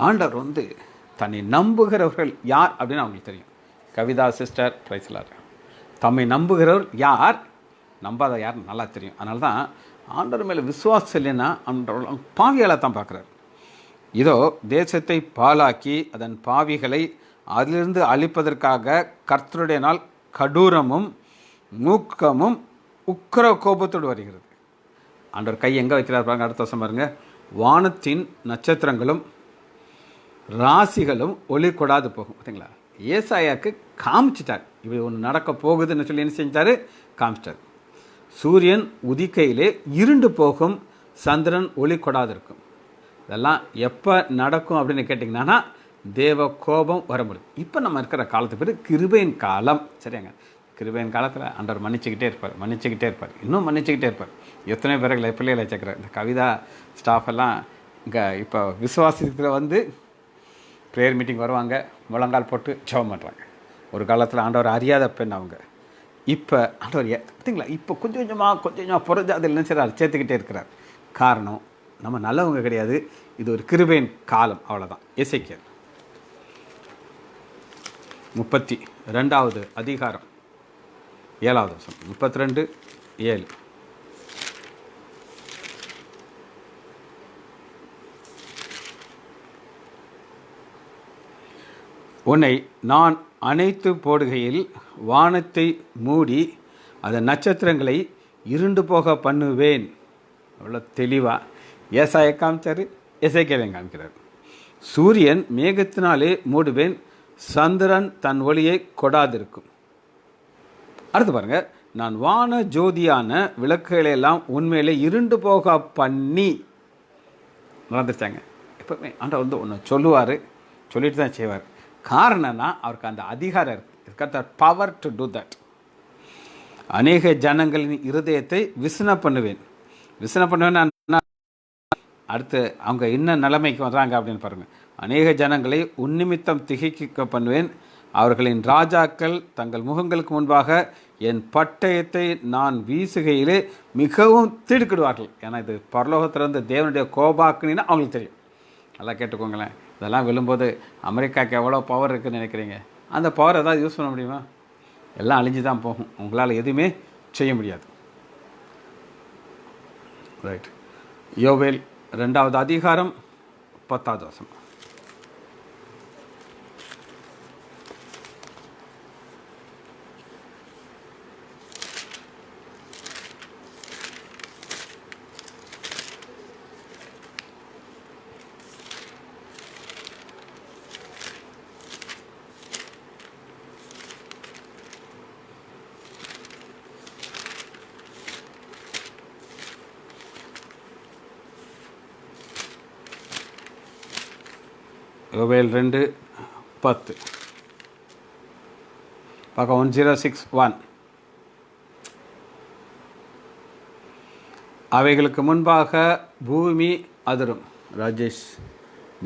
ஆண்டவர் தன்னை நம்புகிறவர்கள் யார் அப்படின்னு அவங்களுக்கு தெரியும். கவிதா சிஸ்டர் பிரைஸ்லார், தம்மை நம்புகிறவர் யார், நம்பாத யார் நல்லா தெரியும். அதனால தான் ஆண்டவர் மேலே விசுவாசம் இல்லைன்னா அந்த பாவிகளை தான் பார்க்குறாரு. இதோ தேசத்தை பாலாக்கி அதன் பாவிகளை அதிலிருந்து அழிப்பதற்காக கர்த்தருடைய நாள் கடூரமும் மூக்கமும் உக்கிர கோபத்தோடு வருகிறது. ஆண்டவர் கை எங்கே வைக்கிறார் பாருங்க, அடுத்த வருஷம் பாருங்க. வானத்தின் நட்சத்திரங்களும் ராசிகளும் ஒளி கொடாது போகும். பார்த்தீங்களா, ஏசாயாக்கு காமிச்சிட்டார் இப்படி ஒன்று நடக்க போகுதுன்னு சொல்லி என்ன செஞ்சார், காமிச்சிட்டார். சூரியன் உதிக்கையிலே இருண்டு போகும், சந்திரன் ஒளி கொடாது இருக்கும். இதெல்லாம் எப்போ நடக்கும் அப்படின்னு கேட்டிங்கன்னா தேவ கோபம் வர முடியும். இப்போ நம்ம இருக்கிற காலத்துக்கு பேர் கிருபையின் காலம். சரியாங்க, கிருபையின் காலத்தில் ஆண்டவர் மன்னிச்சுக்கிட்டே இருப்பார், இன்னும் மன்னிச்சுக்கிட்டே இருப்பார். எத்தனை பேர்களை பிள்ளைகளை சேர்க்குறார். இந்த கவிதா ஸ்டாஃப் எல்லாம் இங்கே இப்போ விசுவாசத்தில் ப்ரேயர் மீட்டிங் வருவாங்க, முழங்கால் போட்டு ஜெபம் பண்ணுறாங்க. ஒரு காலத்தில் ஆண்டவர் அறியாத பெண் அவங்க. இப்போ ஆண்டவர் பார்த்தீங்களா, இப்போ கொஞ்சம் கொஞ்சமாக புறஞ்சு அதில் என்ன செய்கிறார், சேர்த்துக்கிட்டே இருக்கிறார். காரணம், நம்ம நல்லவங்க கிடையாது, இது ஒரு கிருபையின் காலம், அவ்வளோதான். எசேக்கியேல் 32வது அதிகாரம் 7வது வசனம். 32:7. உன்னை நான் அணைத்து போடுகையில் வானத்தை மூடி அதன் நட்சத்திரங்களை இருண்டு போக பண்ணுவேன். அவ்வளோ தெளிவாக ஏசாயா காமிச்சார், எசேக்கியேல் காமிக்கிறார். சூரியன் மேகத்தினாலே மூடுவேன், சந்திரன் தன் ஒளியை கொடாதிருக்கும். அடுத்து பாருங்க, நான் வான ஜோதியான விளக்குகளெல்லாம் உண்மையிலே இருண்டு போக பண்ணி. நடந்துருச்சாங்க. எப்பவுமே ஆண்டவர் ஒன்று சொல்லுவார், சொல்லிட்டு தான் செய்வார். காரணம்னா அவருக்கு அந்த அதிகாரம் இருக்கு, பவர் டு டூ தட். அநேக ஜனங்களின் இருதயத்தை விசன பண்ணுவேன். அடுத்து அவங்க என்ன நிலைமைக்கு வர்றாங்க அப்படின்னு பாருங்கள். அநேக ஜனங்களை உன்னிமித்தம் திகைக்க பண்ணுவேன். அவர்களின் ராஜாக்கள் தங்கள் முகங்களுக்கு முன்பாக என் பட்டயத்தை நான் வீசுகையிலே மிகவும் திடுக்கிடுவார்கள். ஏன்னா இது பரலோகத்திலிருந்து தேவனுடைய கோபாக்குனா அவங்களுக்கு தெரியும். நல்லா கேட்டுக்கோங்களேன். இதெல்லாம் விழும்போது அமெரிக்காவுக்கு எவ்வளோ பவர் இருக்குதுன்னு நினைக்கிறீங்க? அந்த பவர் ஏதாவது யூஸ் பண்ண முடியுமா? எல்லாம் அழிஞ்சு தான் போகும். உங்களால் எதுவுமே செய்ய முடியாது. ரைட். யோவேல் 2வது அதிகாரம் 10வது வசனம். யோவேல் 2:10 பார்க்க. 1061. அவைகளுக்கு முன்பாக பூமி அதிரும். ராஜேஷ்,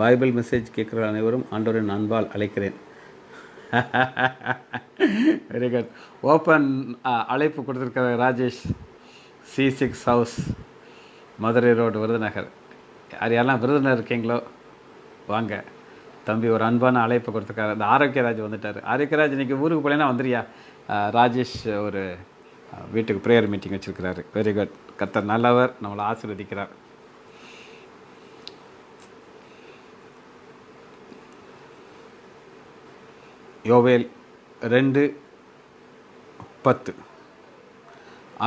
பைபிள் மெசேஜ் கேட்குற அனைவரும் ஆண்டவரின் அன்பால் அழைக்கிறேன். Very good. ஓப்பன் அழைப்பு கொடுத்துருக்கிற Rajesh, C6 house, Madurai road, Virudhunagar. யாரெல்லாம் விருதுநகர் இருக்கீங்களோ வாங்க. தம்பி ஒரு அன்பான அழைப்பு கொடுத்துருக்காரு. அந்த ஆரோக்கியராஜ் வந்துட்டார். ஆரோக்கியராஜ் இன்றைக்கி ஊருக்கு போலேன்னா வந்துடுறியா? ராஜேஷ் ஒரு வீட்டுக்கு ப்ரேயர் மீட்டிங் வச்சுருக்கிறாரு. Very good. கர்த்தர் நல்லவர், நம்மளை ஆசீர்வதிக்கிறார். யோவேல் 2:10.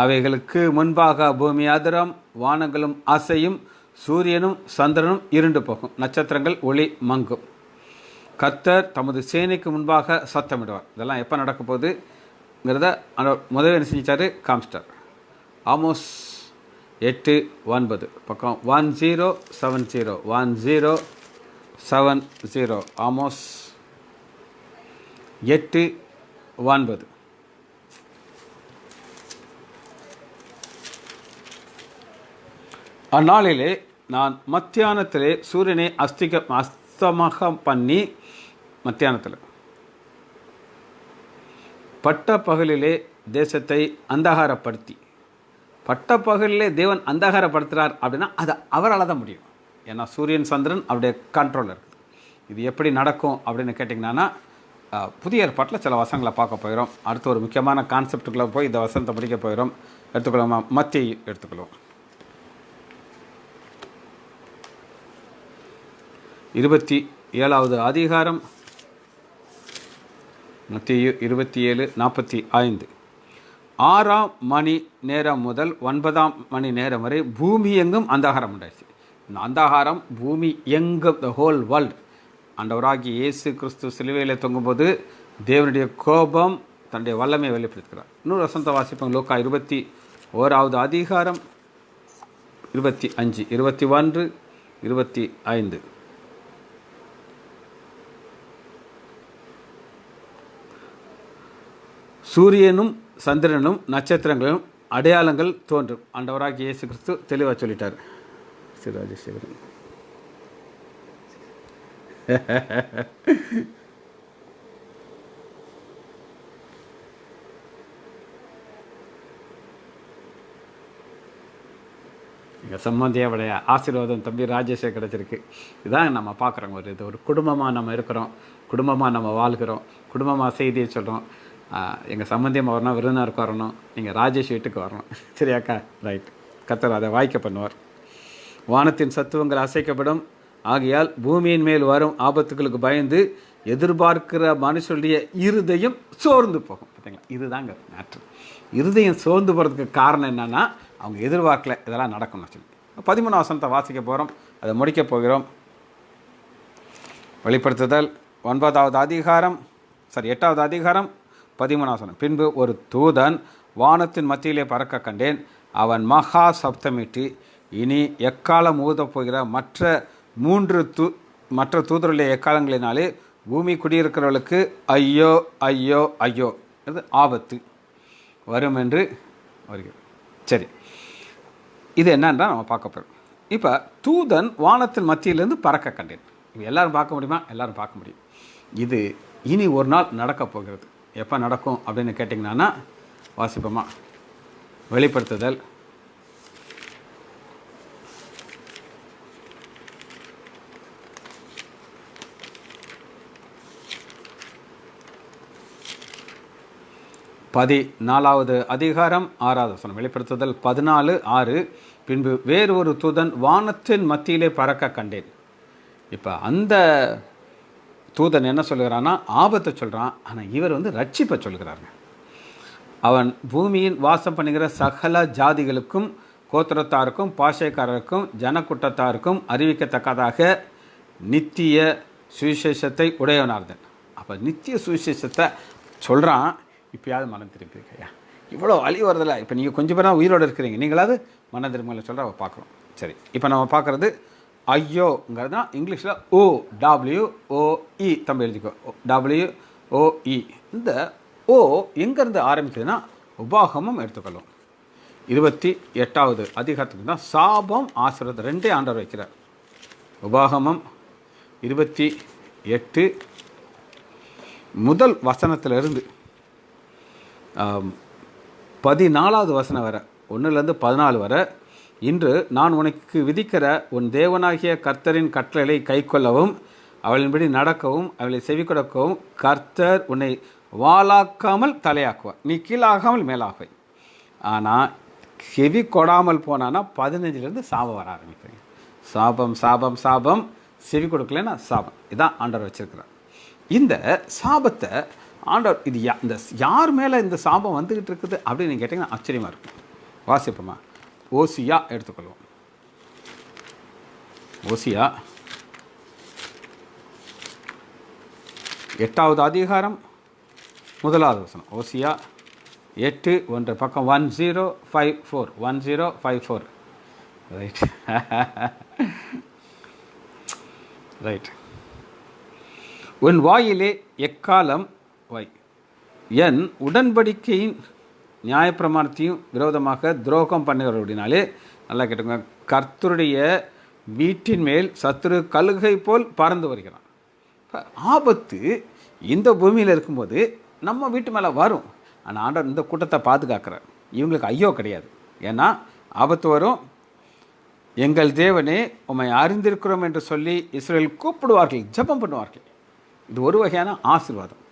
அவைகளுக்கு முன்பாக பூமி அதிரும், வானங்களும் அசையும், சூரியனும் சந்திரனும் இருண்டு போகும், நட்சத்திரங்கள் ஒளி மங்கும். கர்த்தர் தமது சேனைக்கு முன்பாக சத்தமிடுவார். இதெல்லாம் எப்போ நடக்க போகுது? 9ங்கிறத முதல்ல என்ன செஞ்சிட்டாரு, காமிச்சிட்டார். ஆமோஸ் 8:9 பக்கம் 1070 1070 ஆமோஸ் 8:9. அந்நாளிலே நான் மத்தியானத்திலே சூரியனை அஸ்தமகம் பண்ணி, மத்தியானத்தில் பட்ட பகலிலே தேசத்தை அந்தகாரப்படுத்தி. பட்ட பகலிலே தேவன் அந்தகாரப்படுத்துகிறார் அப்படின்னா அது அவரால் தான் முடியும். ஏன்னா சூரியன் சந்திரன் அவருடைய கண்ட்ரோலில் இருக்குது. இது எப்படி நடக்கும் அப்படின்னு கேட்டிங்கன்னா, புதிய ஏற்பாட்டில் சில வசனங்களை பார்க்க போயிடும். அடுத்து ஒரு முக்கியமான கான்செப்டுக்குள்ளே போய் இந்த வசனத்தை முடிக்க போயிடும். எடுத்துக்கொள்ளுமா, மத்தேயு எடுத்துக்கொள்வோம். 27வது அதிகாரம், மத்தேயு 27:45. 6ஆம் மணி நேரம் முதல் 9ஆம் மணி நேரம் வரை பூமி எங்கும் அந்தகாரம் உண்டாச்சு. இந்த அந்தகாரம் பூமி எங்கும், த ஹோல் வேர்ல்டு. ஆண்டவராகிய இயேசு கிறிஸ்து சிலுவையில் தொங்கும்போது தேவனுடைய கோபம் தன்னுடைய வல்லமை வெளிப்படுத்துகிறார். இன்னொரு வசனத்தை வாசிப்போம். லூக்கா 21வது அதிகாரம் 25, 21, 25. சூரியனும் சந்திரனும் நட்சத்திரங்களும் அடையாளங்கள் தோன்றும். ஆண்டவராகிய இயேசு கிறிஸ்து தெளிவாக சொல்லிட்டார். ராஜசேகரன் எங்கள் சம்பந்தியோடைய ஆசீர்வாதம் தம்பி ராஜேஷே கிடச்சிருக்கு. இதுதான் நம்ம பார்க்குறோங்க. ஒரு குடும்பமாக நம்ம இருக்கிறோம், குடும்பமாக நம்ம வாழ்கிறோம், குடும்பமாக செய்தியை சொல்கிறோம். எங்கள் சம்பந்தியம் வரணும், விருந்தினருக்கு வரணும், நீங்கள் ராஜேஷ் வீட்டுக்கு வரணும். சரியாக்கா? ரைட். கர்த்தர் அதை வாய்க்க பண்ணுவார். வானத்தின் சத்துவங்கள் அசைக்கப்படும். ஆகையால் பூமியின் மேல் வரும் ஆபத்துகளுக்கு பயந்து எதிர்பார்க்கிற மனுஷனுடைய இருதயம் சோர்ந்து போகும். பார்த்தீங்களா? இதுதாங்க மேட்ரு. இருதயம் சோர்ந்து போகிறதுக்கு காரணம் என்னென்னா, அவங்க எதிர்பார்க்கல இதெல்லாம் நடக்கணும்னு சொல்லி. 13 வசனத்தை வாசிக்க போகிறோம், அதை முடிக்க போகிறோம். வெளிப்படுத்துதல் 8வது அதிகாரம் 13 வசனம். பின்பு ஒரு தூதன் வானத்தின் மத்தியிலே பறக்க கண்டேன். அவன் மகா சப்தமிட்டு, இனி எக்காலம் ஊதப் போகிற மற்ற தூதருடைய எக்காலங்களினாலே பூமி குடியிருக்கிறவர்களுக்கு ஐயோ ஐயோ ஐயோ, அது ஆபத்து வரும் என்று வருகிறது. சரி, இது என்னன்றா நம்ம பார்க்க போகிறோம். இப்போ தூதன் வானத்தின் மத்தியிலேருந்து பறக்க கண்டேன். இப்போ எல்லோரும் பார்க்க முடியுமா? எல்லோரும் பார்க்க முடியும். இது இனி ஒரு நாள் நடக்க போகிறது. எப்போ நடக்கும் அப்படின்னு கேட்டிங்கன்னா, வாசிப்போமா? வெளிப்படுத்துதல் 14வது அதிகாரம் 6வது வசனம். வெளிப்படுத்துதல் 14:6. பின்பு வேறு ஒரு தூதன் வானத்தின் மத்தியிலே பறக்க கண்டேன். இப்போ அந்த தூதன் என்ன சொல்கிறான்னா, ஆபத்தை சொல்கிறான். ஆனால் இவர் ரட்சிப்பை சொல்கிறாருங்க. அவன் பூமியின் வாசம் பண்ணுகிற சகல ஜாதிகளுக்கும், கோத்திரத்தாருக்கும், பாஷைக்காரருக்கும், ஜனக்கூட்டத்தாருக்கும் அறிவிக்கத்தக்கதாக நித்திய சுவிசேஷத்தை உடையவனார்தன். அப்போ நித்திய சுவிசேஷத்தை சொல்கிறான். இப்போயாவது மனம் திரும்பிருக்கையா? இவ்வளோ வழி வருதில்ல. இப்போ நீங்கள் கொஞ்சம் பேராக உயிரோடு இருக்கிறீங்க, நீங்களாவது மன திரும்பல சொல்கிற அவள் பார்க்குறோம். சரி, இப்போ நம்ம பார்க்குறது ஐயோங்கிறது தான் இங்கிலீஷில் OWOE. தம்பி எழுதிக்கோ, WOE. இந்த ஓ எங்கேருந்து ஆரம்பிக்குதுன்னா உபாகமம் எடுத்துக்கொள்ளும். 28வது அதிகாரத்துக்கு தான் சாபம் ஆசீர்வாதம் ரெண்டே ஆண்டவர் வைக்கிறார். உபாகமம் 28 முதல் வசனத்திலிருந்து 14வது வசனம் வரை, 1லேருந்து 14 வரை. இன்று நான் உனக்கு விதிக்கிற உன் தேவனாகிய கர்த்தரின் கட்டளைகளை கைக்கொள்ளவும் அவளின்படி நடக்கவும் அவளை செவி கொடுக்கவும் கர்த்தர் உன்னை வாளாக்காமல் தலையாக்குவார், நீ கீழாகாமல் மேலாகுவை. ஆனால் செவி கொடாமல் போனான்னா 15லேருந்து சாபம் வர ஆரம்பிப்பீங்க. சாபம் சாபம் சாபம், செவி கொடுக்கலன்னா சாபம். இதான் ஆண்டவர் வச்சிருக்கிறார். இந்த சாபத்தை ஆண்டவர் இது இந்த யார் மேலே இந்த சாபம் வந்துக்கிட்டு இருக்குது அப்படின்னு நீங்கள் கேட்டிங்கன்னா ஆச்சரியமாக இருக்கும். வாசிப்போமா? ஓசியா எடுத்துக்கொள்வோம். ஓசியா 8வது அதிகாரம் 1வது வசனம். ஓசியா 8 1 பக்கம் 1054 1054. ரைட். ரைட். உன் வாயிலே எக்காலம் வை, என் உடன்படிக்கையின் நியாயப்பிரமாணத்தையும் விரோதமாக துரோகம் பண்ணுகிறபடினாலே, நல்லா கேட்டுங்க, கர்த்தருடைய வீட்டின் மேல் சத்துரு கழுகை போல் பறந்து வருகிறான். ஆபத்து இந்த பூமியில் இருக்கும்போது நம்ம வீட்டு மேலே வரும். ஆனால் ஆண்டவர் இந்த கூட்டத்தை பாதுகாக்கிறார். இவங்களுக்கு ஐயோ கிடையாது. ஏன்னா ஆபத்து வரும். எங்கள் தேவனே உம்மை அறிந்திருக்கிறோம் என்று சொல்லி இஸ்ரவேல் கூப்பிடுவார்கள், ஜெபம் பண்ணுவார்கள். இது ஒரு வகையான ஆசீர்வாதம்.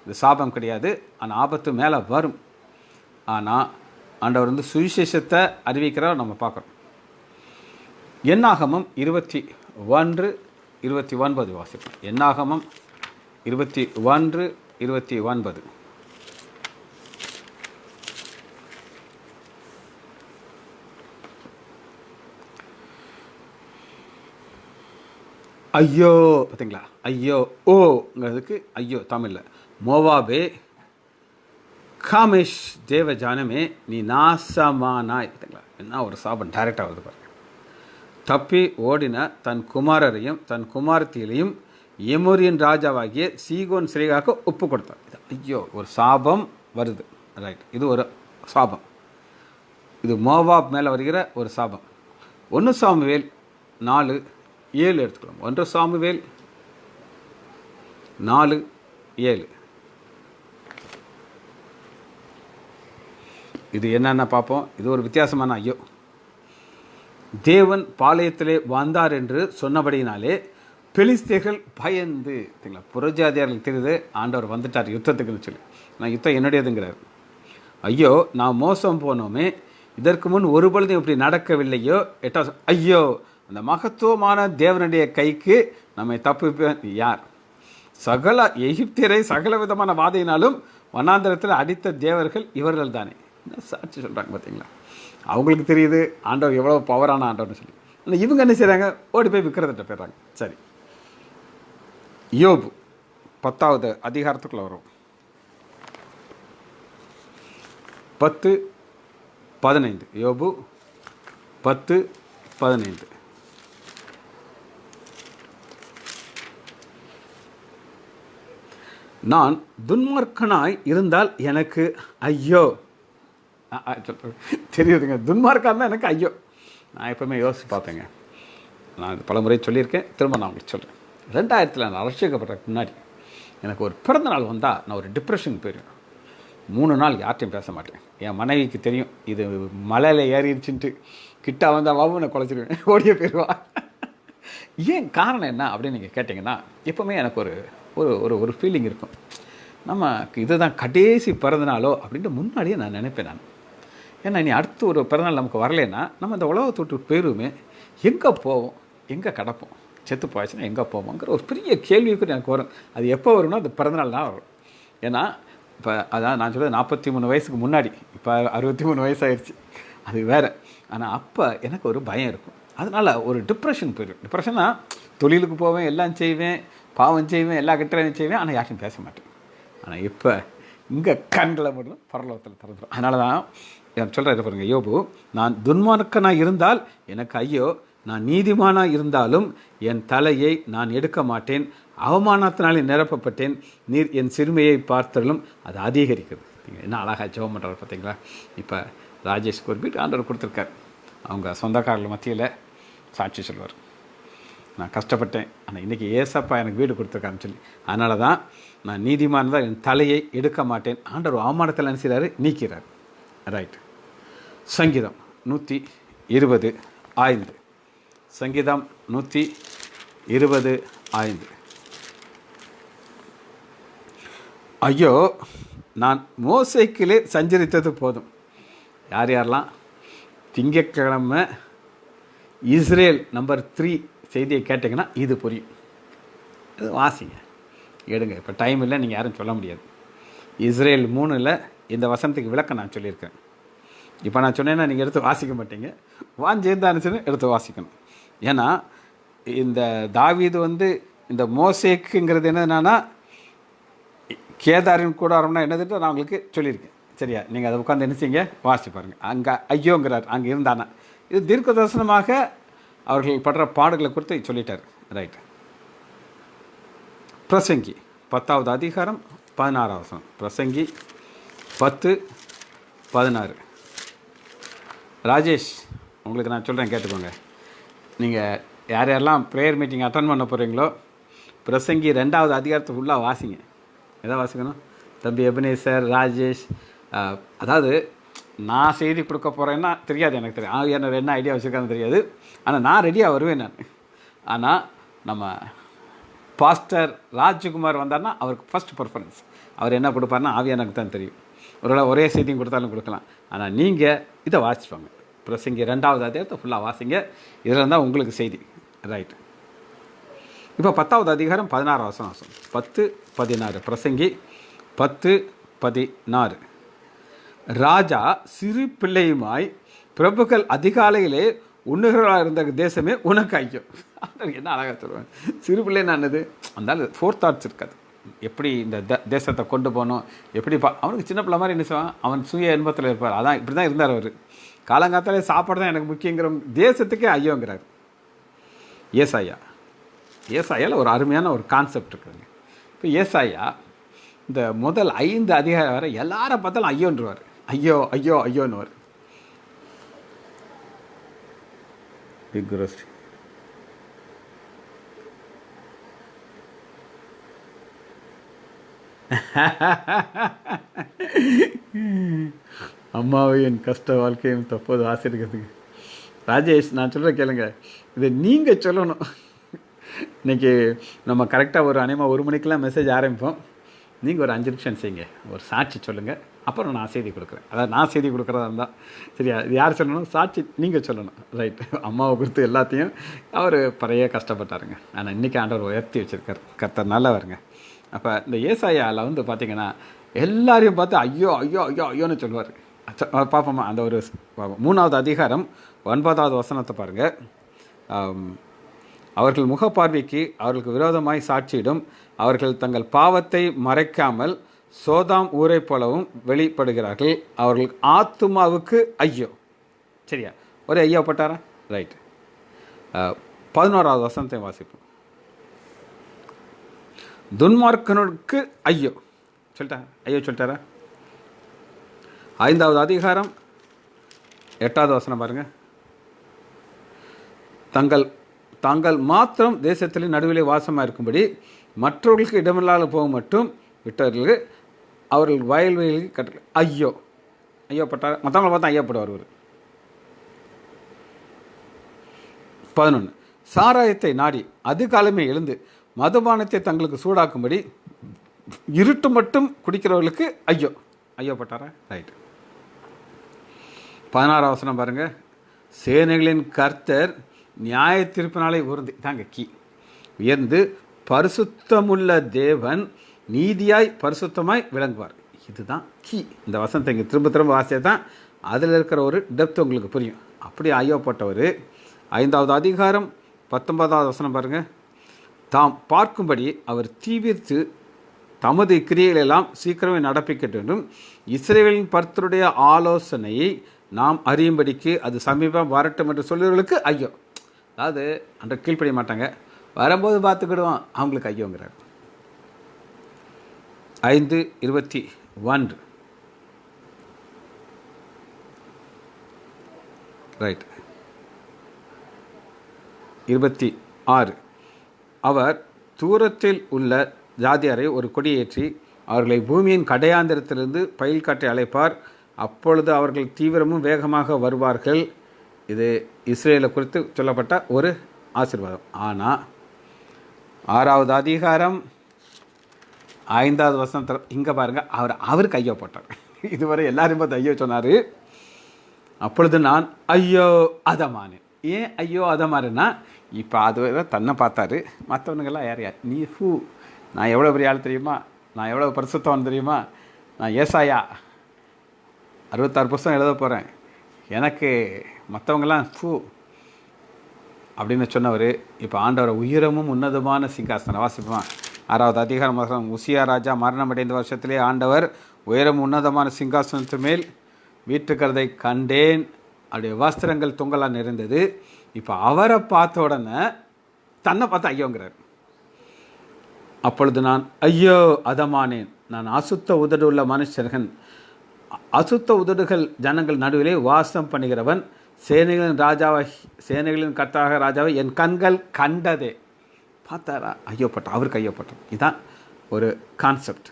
இது சாபம் கிடையாது. ஆனால் ஆபத்து மேலே வரும். ஆனால் ஆண்டவர் சுவிசேஷத்தை அறிவிக்கிறார். நம்ம பார்க்குறோம். என்னாகமம் 21:29 வாசிப்போம். என்னாகமம் 21:29. ஐயோ, பார்த்தீங்களா? ஐயோ ஓங்கிறதுக்கு ஐயோ தமிழில். மோவாபே, காமேஷ் தேவ ஜானமே, நீ நாசமானாய். பார்த்தீங்களா? என்ன ஒரு சாபம் டைரெக்டாக வருது பாருங்க. தப்பி ஓடின தன் குமாரரையும் தன் குமாரத்திகளையும் எமோரியன் ராஜாவாகிய சீகோன் சிறைகாக்க ஒப்பு கொடுத்தார். இது ஐயோ, ஒரு சாபம் வருது. ரைட், இது ஒரு சாபம். இது மோவாப் மேலே வருகிற ஒரு சாபம். 1 சாமுவேல் 4:7 எடுத்துக்கலாம். 1 சாமுவேல் 4:7. இது என்னென்ன பார்ப்போம். இது ஒரு வித்தியாசமான ஐயோ. தேவன் பாளையத்திலே வந்தார் என்று சொன்னபடியினாலே பெலிஸ்தேர்கள் பயந்து, புறஜாதியார்கள் தெரியுது ஆண்டவர் வந்துட்டார் யுத்தத்துக்குன்னு சொல்லி. நான் யுத்தம் என்னுடையதுங்கிறார். ஐயோ, நான் மோசம் போனோமே, இதற்கு முன் ஒரு பொழுதும் இப்படி நடக்கவில்லையோ. 8 ஐயோ, அந்த மகத்துவமான தேவனுடைய கைக்கு நம்மை தப்புவிப்பேன் யார்? சகல எகிப்தியரை சகல விதமான வாதையினாலும் வனாந்தரத்தில் அடித்த தேவர்கள் இவர்கள் தானே. என்ன சாட்சி சொல்கிறாங்க பார்த்தீங்களா? அவங்களுக்கு தெரியுது ஆண்டவர் எவ்வளோ பவரான ஆண்டவர்னு சொல்லி. ஆனால் இவங்க என்ன செய்கிறாங்க? ஓடி போய் விற்கிறதிட்ட போயிடுறாங்க. சரி, யோபு 10வது அதிகாரத்துக்குள்ளே வரும். 10:15. யோபு 10:15. நான் துன்மார்க்கனாய் இருந்தால் எனக்கு ஐயோ. தெரியுதுங்க, துன்மார்க்காக தான் எனக்கு ஐயோ. நான் எப்பவுமே யோசிச்சு பார்த்தேங்க. நான் இது பல முறை சொல்லியிருக்கேன், திரும்ப நான் உங்களுக்கு சொல்கிறேன். 2000 நான் ரட்சிக்கப்படுறதுக்கு முன்னாடி எனக்கு ஒரு பிறந்த நாள் வந்தால் நான் ஒரு டிப்ரெஷன் போயிடுவேன். 3 நாள் யார்ட்டையும் பேச மாட்டேன். என் மனைவிக்கு தெரியும் இது மலையில் ஏறிடுச்சுன்ட்டு. கிட்ட வந்தால் வாவுனை குலைச்சிடுவேன், ஓடியே போயிடுவா. ஏன் காரணம் என்ன அப்படின்னு நீங்கள் கேட்டிங்கன்னா, எப்போவுமே எனக்கு ஒரு ஒரு ஒரு ஃபீலிங் இருக்கும். நமக்கு இதுதான் கடைசி பிறந்தநாளோ அப்படின்ட்டு முன்னாடியே நான் நினைப்பேன். நான் ஏன்னா இனி அடுத்து ஒரு பிறந்தநாள் நமக்கு வரலைன்னா நம்ம இந்த உலகத்தை விட்டு போயிடுவோமே, எங்கே போவோம், எங்கே கிடப்போம், செத்து போயாச்சுன்னா எங்கே போவோங்கிற ஒரு பெரிய கேள்விக்கு எனக்கு வரும். அது எப்போ வரும்னா அது பிறந்தநாள் தான் வரும். ஏன்னா இப்போ அதான் நான் சொல்கிறது 43 வயசுக்கு முன்னாடி, இப்போ 63 வயசாகிடுச்சு, அது வேறு. ஆனால் அப்போ எனக்கு ஒரு பயம் இருக்கும். அதனால் ஒரு டிப்ரெஷன் போயிடும். டிப்ரெஷன்னா தொழிலுக்கு போவேன், எல்லாம் செய்வேன், பாவம் செய்வேன், எல்லா கெட்டதையும் செய்வேன், ஆனால் யார்ட்டையும் பேச மாட்டேன். ஆனால் இப்போ இங்கே கண்களை மட்டும் பரலோகத்தில் திறந்துடும். அதனால தான் சொல்கிறாரு பாருங்க யோபு, நான் துன்மார்க்கனாக இருந்தால் எனக்கு ஐயோ, நான் நீதிமானாக இருந்தாலும் என் தலையை நான் எடுக்க மாட்டேன், அவமானத்தினாலே நிரப்பப்பட்டேன், நீர் என் சிறுமையை பார்த்தாலும் அது அதிகரிக்குது. நீங்கள் என்ன அழகாக ஜெபம் பண்ணுறாரு பார்த்தீங்களா? இப்போ ராஜேஷ்க்கு ஒரு வீட்டு ஆண்டவர் கொடுத்துருக்கார். அவங்க சொந்தக்காரர்கள் மத்தியில் சாட்சி சொல்வார், நான் கஷ்டப்பட்டேன், ஆனால் இன்றைக்கி ஏசப்பா எனக்கு வீடு கொடுத்துருக்காருன்னு சொல்லி. அதனால தான் நான் நீதிமான் தான், என் தலையை எடுக்க மாட்டேன். ஆண்டவர் அவமானத்தில் நினைச்சாரு, நீக்கிறார். ரைட். சங்கீதம் 120:5. சங்கீதம் 120:5. ஐயோ, நான் மோசேக்கிலே சஞ்சரித்தது போதும். யார் யாரெல்லாம் திங்கட்கிழமை இஸ்ரேல் நம்பர் 3 செய்தியை கேட்டிங்கன்னா இது புரியும். இது வாசிங்க, எடுங்க. இப்போ டைம் இல்லை, நீங்கள் யாரும் சொல்ல முடியாது. இஸ்ரேல் 3ல் இந்த வசனத்துக்கு விளக்கம் நான் சொல்லியிருக்கேன். இப்போ நான் சொன்னேன்னா நீங்கள் எடுத்து வாசிக்க மாட்டீங்க. வாஞ்சிருந்தானுச்சுன்னு எடுத்து வாசிக்கணும். ஏன்னா இந்த தாவீது இந்த மோசேக்குங்கிறது என்னன்னா கேதாரின் கூடாரம்னா என்னதுன்னு நான் உங்களுக்கு சொல்லியிருக்கேன். சரியா? நீங்கள் அதை உட்காந்து நினைச்சிங்க, வாசிச்சு பாருங்கள். அங்கே ஐயோங்கிறார், அங்கே இருந்தானா. இது தீர்க்க தரிசனமாக அவர்கள் படுற பாடுகளை குறித்து சொல்லிட்டார். ரைட். பிரசங்கி 10வது அதிகாரம் 16வது வசனம். பிரசங்கி 10:16. ராஜேஷ், உங்களுக்கு நான் சொல்கிறேன், கேட்டுக்கோங்க. நீங்கள் யார் யாரெல்லாம் ப்ரேயர் மீட்டிங் அட்டன் பண்ண போகிறீங்களோ, பிரசங்கி 2வது அதிகாரத்தை ஃபுல்லாக வாசிங்க. எதாவது வாசிக்கணும் தம்பி எபனேசர், ராஜேஷ். அதாவது நான் செய்தி கொடுக்க போகிறேன்னா தெரியாது, எனக்கு தெரியும். என்ன என்ன ஐடியா வச்சுருக்கான்னு தெரியாது. ஆனால் நான் ரெடியாக வருவேன் நான். ஆனால் நம்ம பாஸ்டர் ராஜ்குமார் வந்தார்னா அவருக்கு ஃபஸ்ட் ப்ரிஃபரன்ஸ். அவர் என்ன கொடுப்பார்னா எனக்கு தான் தெரியும். ஒரே செய்தியும் கொடுத்தாலும் கொடுக்கலாம். ஆனால் நீங்கள் இதை வாசிப்பாங்க. பிரசங்கி 2வது அதிகாரத்தை ஃபுல்லாக வாசிங்க. இதில் இருந்தால் உங்களுக்கு செய்தி. ரைட். இப்போ 10வது அதிகாரம் 16 வசனம். 10:16. பிரசங்கி 10:16. ராஜா சிறு பிள்ளையுமாய் பிரபுக்கள் அதிகாலையிலே உண்ணுகளாக இருந்த தேசமே உனக்கு ஐயோ. என்ன அழகாக சொல்லுவேன். சிறு பிள்ளை நானது அதனால 4 தாட்ஸ் இருக்காது. எப்படி இந்த தேசத்தை கொண்டு போகணும், எப்படி அவனுக்கு சின்ன பிள்ளை மாதிரி என்ன செய்வான், அவன் சுய இன்பத்தில் இருப்பார். அதான் இப்படி தான் இருந்தார் அவர். காலங்காத்தாலே சாப்பாடு தான் எனக்கு முக்கியங்கிற தேசத்துக்கே ஐயோங்கிறார். ஏசாயாவில் ஒரு அருமையான ஒரு கான்செப்ட் இருக்குதுங்க. இப்போ ஏசாயா இந்த முதல் 5 அதிகாரம் வரை எல்லாரை பார்த்தாலும் ஐயோன்றுவார். ஐயோ ஐயோ ஐயோன்னுவார். Big roast. அம்மாவையும் கஷ்ட வாழ்க்கையும் தப்போது ஆசிரியக்கிறதுக்கு. ராஜேஷ், நான் சொல்கிற கேளுங்க, இதை நீங்கள் சொல்லணும். இன்றைக்கி நம்ம கரெக்டாக ஒரு அநேகமாக 1 மணிக்கெலாம் மெசேஜ் ஆரம்பிப்போம். நீங்கள் ஒரு 5 நிமிஷம் செய்யுங்க, ஒரு சாட்சி சொல்லுங்கள். அப்புறம் நான் செய்தி கொடுக்குறேன். அதாவது நான் செய்தி கொடுக்குறதா இருந்தால் சரியா? இது யார் சொல்லணும்? சாட்சி நீங்கள் சொல்லணும். ரைட்டு. அம்மாவை குறித்து எல்லாத்தையும் அவர் பறைய கஷ்டப்பட்டாருங்க. ஆனால் இன்றைக்கி ஆண்டவர் உயர்த்தி வச்சுருக்கார். கர்த்தர் நல்லவருங்க. அப்போ இந்த ஏசாயாவில் வந்து பார்த்திங்கன்னா எல்லாரையும் பார்த்து ஐயோ ஐயோ ஐயோ ஐயோன்னு சொல்லுவார். பார்ப்போமா? அந்த ஒரு 3வது அதிகாரம் 9வது வசனத்தை பாருங்கள். அவர்கள் முகப்பார்வைக்கு அவர்களுக்கு விரோதமாய் சாட்சியிடும். அவர்கள் தங்கள் பாவத்தை மறைக்காமல் சோதாம் ஊரை போலவும் வெளிப்படுகிறார்கள். அவர்கள் ஆத்துமாவுக்கு ஐயோ. சரியா? ஒரு ஐயோ பட்டாரா? ரைட். 11வது வசனத்தை வாசிப்போம். துன்மார்க்கனுக்கு ஐயோ சொல்லிட்டாரா? ஐயோ சொல்லிட்டாரா? 5வது அதிகாரம் 8வது வசனம் பாருங்கள். தாங்கள் மாத்திரம் தேசத்தில் நடுவிலே வாசமாக இருக்கும்படி மற்றவர்களுக்கு இடமில்லாத போக மட்டும் விட்டவர்களுக்கு அவர்கள் வயல்வெளிகளுக்கு கட்டளை. ஐயோ ஐயோ பட்டார். மற்றவங்களை பார்த்தா ஐயப்படுவார் அவர். 11. சாராயத்தை நாடி அதிகாலமே எழுந்து மதுபானத்தை தங்களுக்கு சூடாக்கும்படி இருட்டு மட்டும் குடிக்கிறவர்களுக்கு ஐயோ. ஐயோ பட்டாரா? ரைட். 16வது வசனம் பாருங்கள். சேனைகளின் கர்த்தர் நியாய தீர்ப்பினாலே உயர்ந்து தாங்க கீ உயர்ந்து பரிசுத்தமுள்ள தேவன் நீதியாய் பரிசுத்தமாய் விளங்குவார். இதுதான் கீ. இந்த வசனத்தை இங்கே திரும்ப வாசியா தான் அதில் இருக்கிற ஒரு டெப்த் உங்களுக்கு புரியும். அப்படி ஐயோப்பட்டவர் 5வது அதிகாரம் 19வது வசனம் பாருங்கள். தாம் பார்க்கும்படி அவர் தீவிர்த்து தமது கிரியைகளெல்லாம் சீக்கிரமே நடப்பிக்கட்டும் என்றும் இஸ்ரவேலின் பர்த்தருடைய ஆலோசனையை நாம் அறியும்படிக்கு அது சமீபம் வரட்டும் என்று சொல்லுவர்களுக்கு ஐயோ. அதாவது அன்ற கீழ்ப்படிய மாட்டாங்க, வரும்போது பார்த்துக்கிடுவோம், அவங்களுக்கு ஐயோங்கிறார். 5:21. ரைட். 26. அவர் தூரத்தில் உள்ள ஜாதியாரை ஒரு கொடியேற்றி அவர்களை பூமியின் கடையாந்திரத்திலிருந்து பயில் காட்டி அழைப்பார். அப்பொழுது அவர்கள் தீவிரமும் வேகமாக வருவார்கள். இது இஸ்ரேலை குறித்து சொல்லப்பட்ட ஒரு ஆசீர்வாதம். ஆனால் 6வது அதிகாரம் 5வது வசனத்தில் இங்கே பாருங்கள். அவருக்கு ஐயோ போட்டார். இதுவரை எல்லாரும் பார்த்து ஐயோ சொன்னார். அப்பொழுது நான் ஐயோ அதமானேன். ஏன் ஐயோ அதமானேன்னா, இப்போ அது தன்னை பார்த்தாரு. மற்றவனுங்கெல்லாம் யார் நீ நான் எவ்வளோ பெரிய ஆள் தெரியுமா, நான் எவ்வளோ பரிசுத்தவன் தெரியுமா, நான் ஏசாயா 66 புத்தகம் எழுத போகிறேன், எனக்கு மற்றவங்கெல்லாம் அப்படின்னு சொன்னவர். இப்போ ஆண்டவரை உயரமும் உன்னதமான சிங்காசனம் வாசிப்பான். 6வது அதிகாரம் உசியா ராஜா மரணமடைந்த வருஷத்திலே ஆண்டவர் உயரம் உன்னதமான சிங்காசனத்து மேல் வீட்டுக்கிறதை கண்டேன். அவருடைய வஸ்திரங்கள் தொங்கலாக நிறைந்தது. இப்போ அவரை பார்த்த உடனே தன்னை பார்த்து ஐயோங்கிறார். அப்பொழுது நான் ஐயோ அதமானேன், நான் அசுத்த உதடு உள்ள மனுஷர்கள், அசுத்த உதடுகள் ஜனங்கள் நடுவிலே வாசம் பண்ணுகிறவன், சேனைகளின் ராஜாவை, சேனைகளின் கர்த்தராக ராஜாவை என் கண்கள் கண்டதே. பார்த்தாரா? ஐயோப்பட்டோம், அவருக்கு ஐயோப்பட்டோம். இதுதான் ஒரு கான்செப்ட்.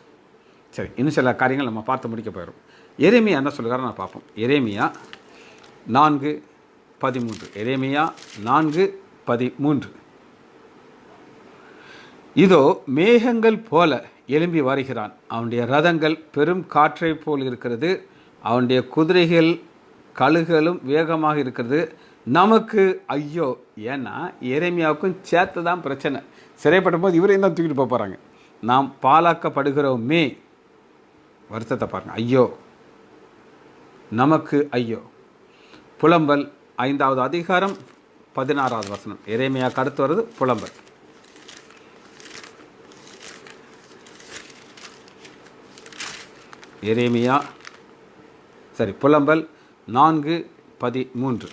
சரி, இன்னும் சில காரியங்கள் நம்ம பார்த்து முடிக்க போயிடும். எரேமியா என்ன சொல்லுகிறாரு நான் பார்ப்போம். எரேமியா 4:13. எரேமியா 4:13. இதோ மேகங்கள் போல எழும்பி வருகிறான், அவனுடைய ரதங்கள் பெரும் காற்றை போல் இருக்கிறது, அவனுடைய குதிரைகள் கழுகுகளும் வேகமாக இருக்கிறது, நமக்கு ஐயோ. ஏன்னா எரேமியாவுக்கும் சேர்த்து தான் பிரச்சனை. சிறைப்பட்ட போது இவரையும் தான் தூக்கிட்டு போக போகிறாங்க. நாம் பாலாக்கப்படுகிறோமே, வருத்தத்தை பாருங்கள். ஐயோ, நமக்கு ஐயோ. புலம்பல் 5வது அதிகாரம் 16வது வசனம். எரேமியாவுக்கு அடுத்து வருது புலம்பல். எரேமியா புலம்பல் 4:13.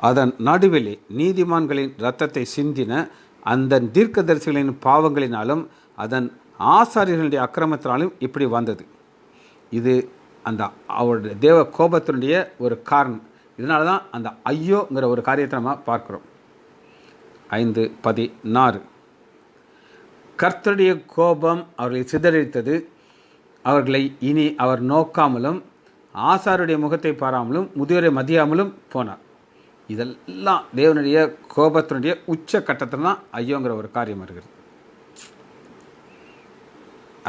அதன் நடுவிலே நீதிமான்களின் இரத்தத்தை சிந்தின அந்த தீர்க்கதரிசிகளின் பாவங்களினாலும் அதன் ஆசாரியர்களுடைய அக்கிரமத்தினாலும் இப்படி வந்தது. இது அந்த அவருடைய தேவ கோபத்தினுடைய ஒரு காரணம். இதனால தான் அந்த ஐயோங்கிற ஒரு காரியத்தை நம்ம பார்க்குறோம். 5:16. கர்த்தருடைய கோபம் அவர்களை சிதறடித்தது, அவர்களை இனி அவர் நோக்காமலும் ஆசாருடைய முகத்தை பாராமலும் முதியோரை மதியாமலும் போனார். இதெல்லாம் தேவனுடைய கோபத்தினுடைய உச்ச கட்டத்தில் தான் ஐயோங்கிற ஒரு காரியம் வருகிறது.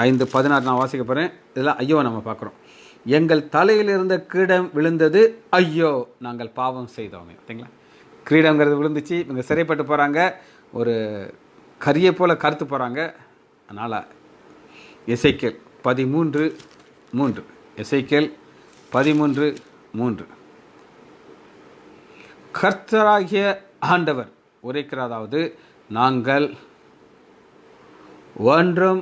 5:16 நான் வாசிக்க போகிறேன். இதெல்லாம் ஐயோ நம்ம பார்க்குறோம். எங்கள் தலையில் இருந்த கிரீடம் விழுந்தது, ஐயோ நாங்கள் பாவம் செய்தோமே. பார்த்தீங்களா, கிரீடங்கிறது விழுந்துச்சு. இவங்க சிறைப்பட்டு போகிறாங்க, ஒரு கரியை போல் கருத்து போகிறாங்க. அதனால் எசேக்கியேல் 13:3. எசேக்கியேல் 13:3. கர்த்தராகிய ஆண்டவர் உரைக்கிறதாவது, நாங்கள் ஒன்றும்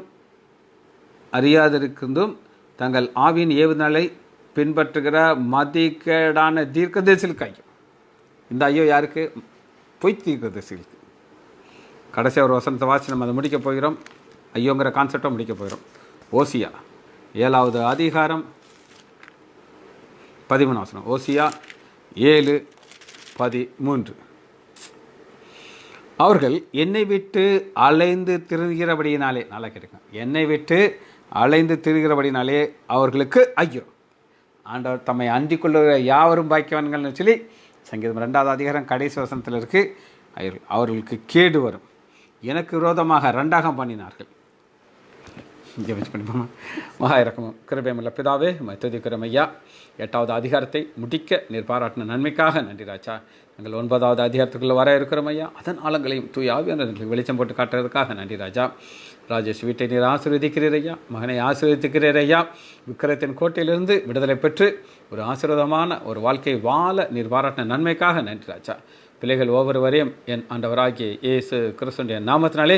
அறியாதிருந்தும் தங்கள் ஆவியின் ஏவுதலை பின்பற்றுகிற மதிக்கேடான தீர்க்கதரிசிகளுக்கு ஐயோ. இந்த ஐயோ யாருக்கு? பொய் தீர்க்கதரிசிகளுக்கு. கடைசி ஒரு வசனத்தை வாசி நம்ம அதை முடிக்க போகிறோம். ஐயோங்கிற கான்செப்டை முடிக்க போகிறோம். ஓசியா 7வது அதிகாரம் 13 வசனம். ஓசியா 7:13. அவர்கள் என்னை விட்டு அலைந்து திரிகிறபடியினாலே, நல்லா கேட்டுங்க, என்னை விட்டு அலைந்து திரிகிறபடினாலே அவர்களுக்கு ஐயோ. ஆண்டவர் தம்மை அண்டிக் கொள்ளுகிற யாவரும் பாக்கியவான்கள்னு சொல்லி சங்கீதம் 2வது அதிகாரம் கடைசி வசனத்தில் இருக்குது. அவர்களுக்கு கேடு வரும், எனக்கு விரோதமாக ரெண்டாகம் பண்ணினார்கள். ஜெபிச்சு பண்ணிப்போமா. மகா இரக்கமும் கிருபையுமுள்ள பிதாவே, துதிக்கிறோம் ஐயா. 8வது அதிகாரத்தை முடிக்க நீர் பாராட்டின நன்மைக்காக நன்றி ராஜா. நாங்கள் 9வது அதிகாரத்துக்குள்ளே வர இருக்கிறோம் ஐயா. அதன் ஆழங்களையும் தூய் ஆவியானவர்களுக்கு வெளிச்சம் போட்டு காட்டுறதுக்காக நன்றி ராஜா. ராஜேஷ் வீட்டை நீர் ஆசீர்வதிக்கிறீர் ஐயா, மகனை ஆசீர்வதிக்கிறீர் ஐயா. விக்கிரத்தின் கோட்டையிலிருந்து விடுதலை பெற்று ஒரு ஆசீர்வாதமான ஒரு வாழ்க்கையை வாழ நீர் பாராட்டின நன்மைக்காக நன்றி ராஜா. பிள்ளைகள் ஒவ்வொருவரையும் என் ஆண்டவராகிய இயேசு கிறிஸ்துவின் நாமத்தினாலே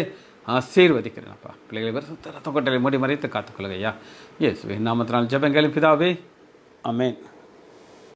ஆசீர்வதிக்கிறேன்ப்பா. பிள்ளைகளை வருஷத்தை ரத்த கொட்டையை மூடி மறைத்து காத்துக்கொள்ளுங்க ஐயா. இயேசுவின் நாமத்தினால் ஜெபங்களும் பிதாவே, ஆமென்.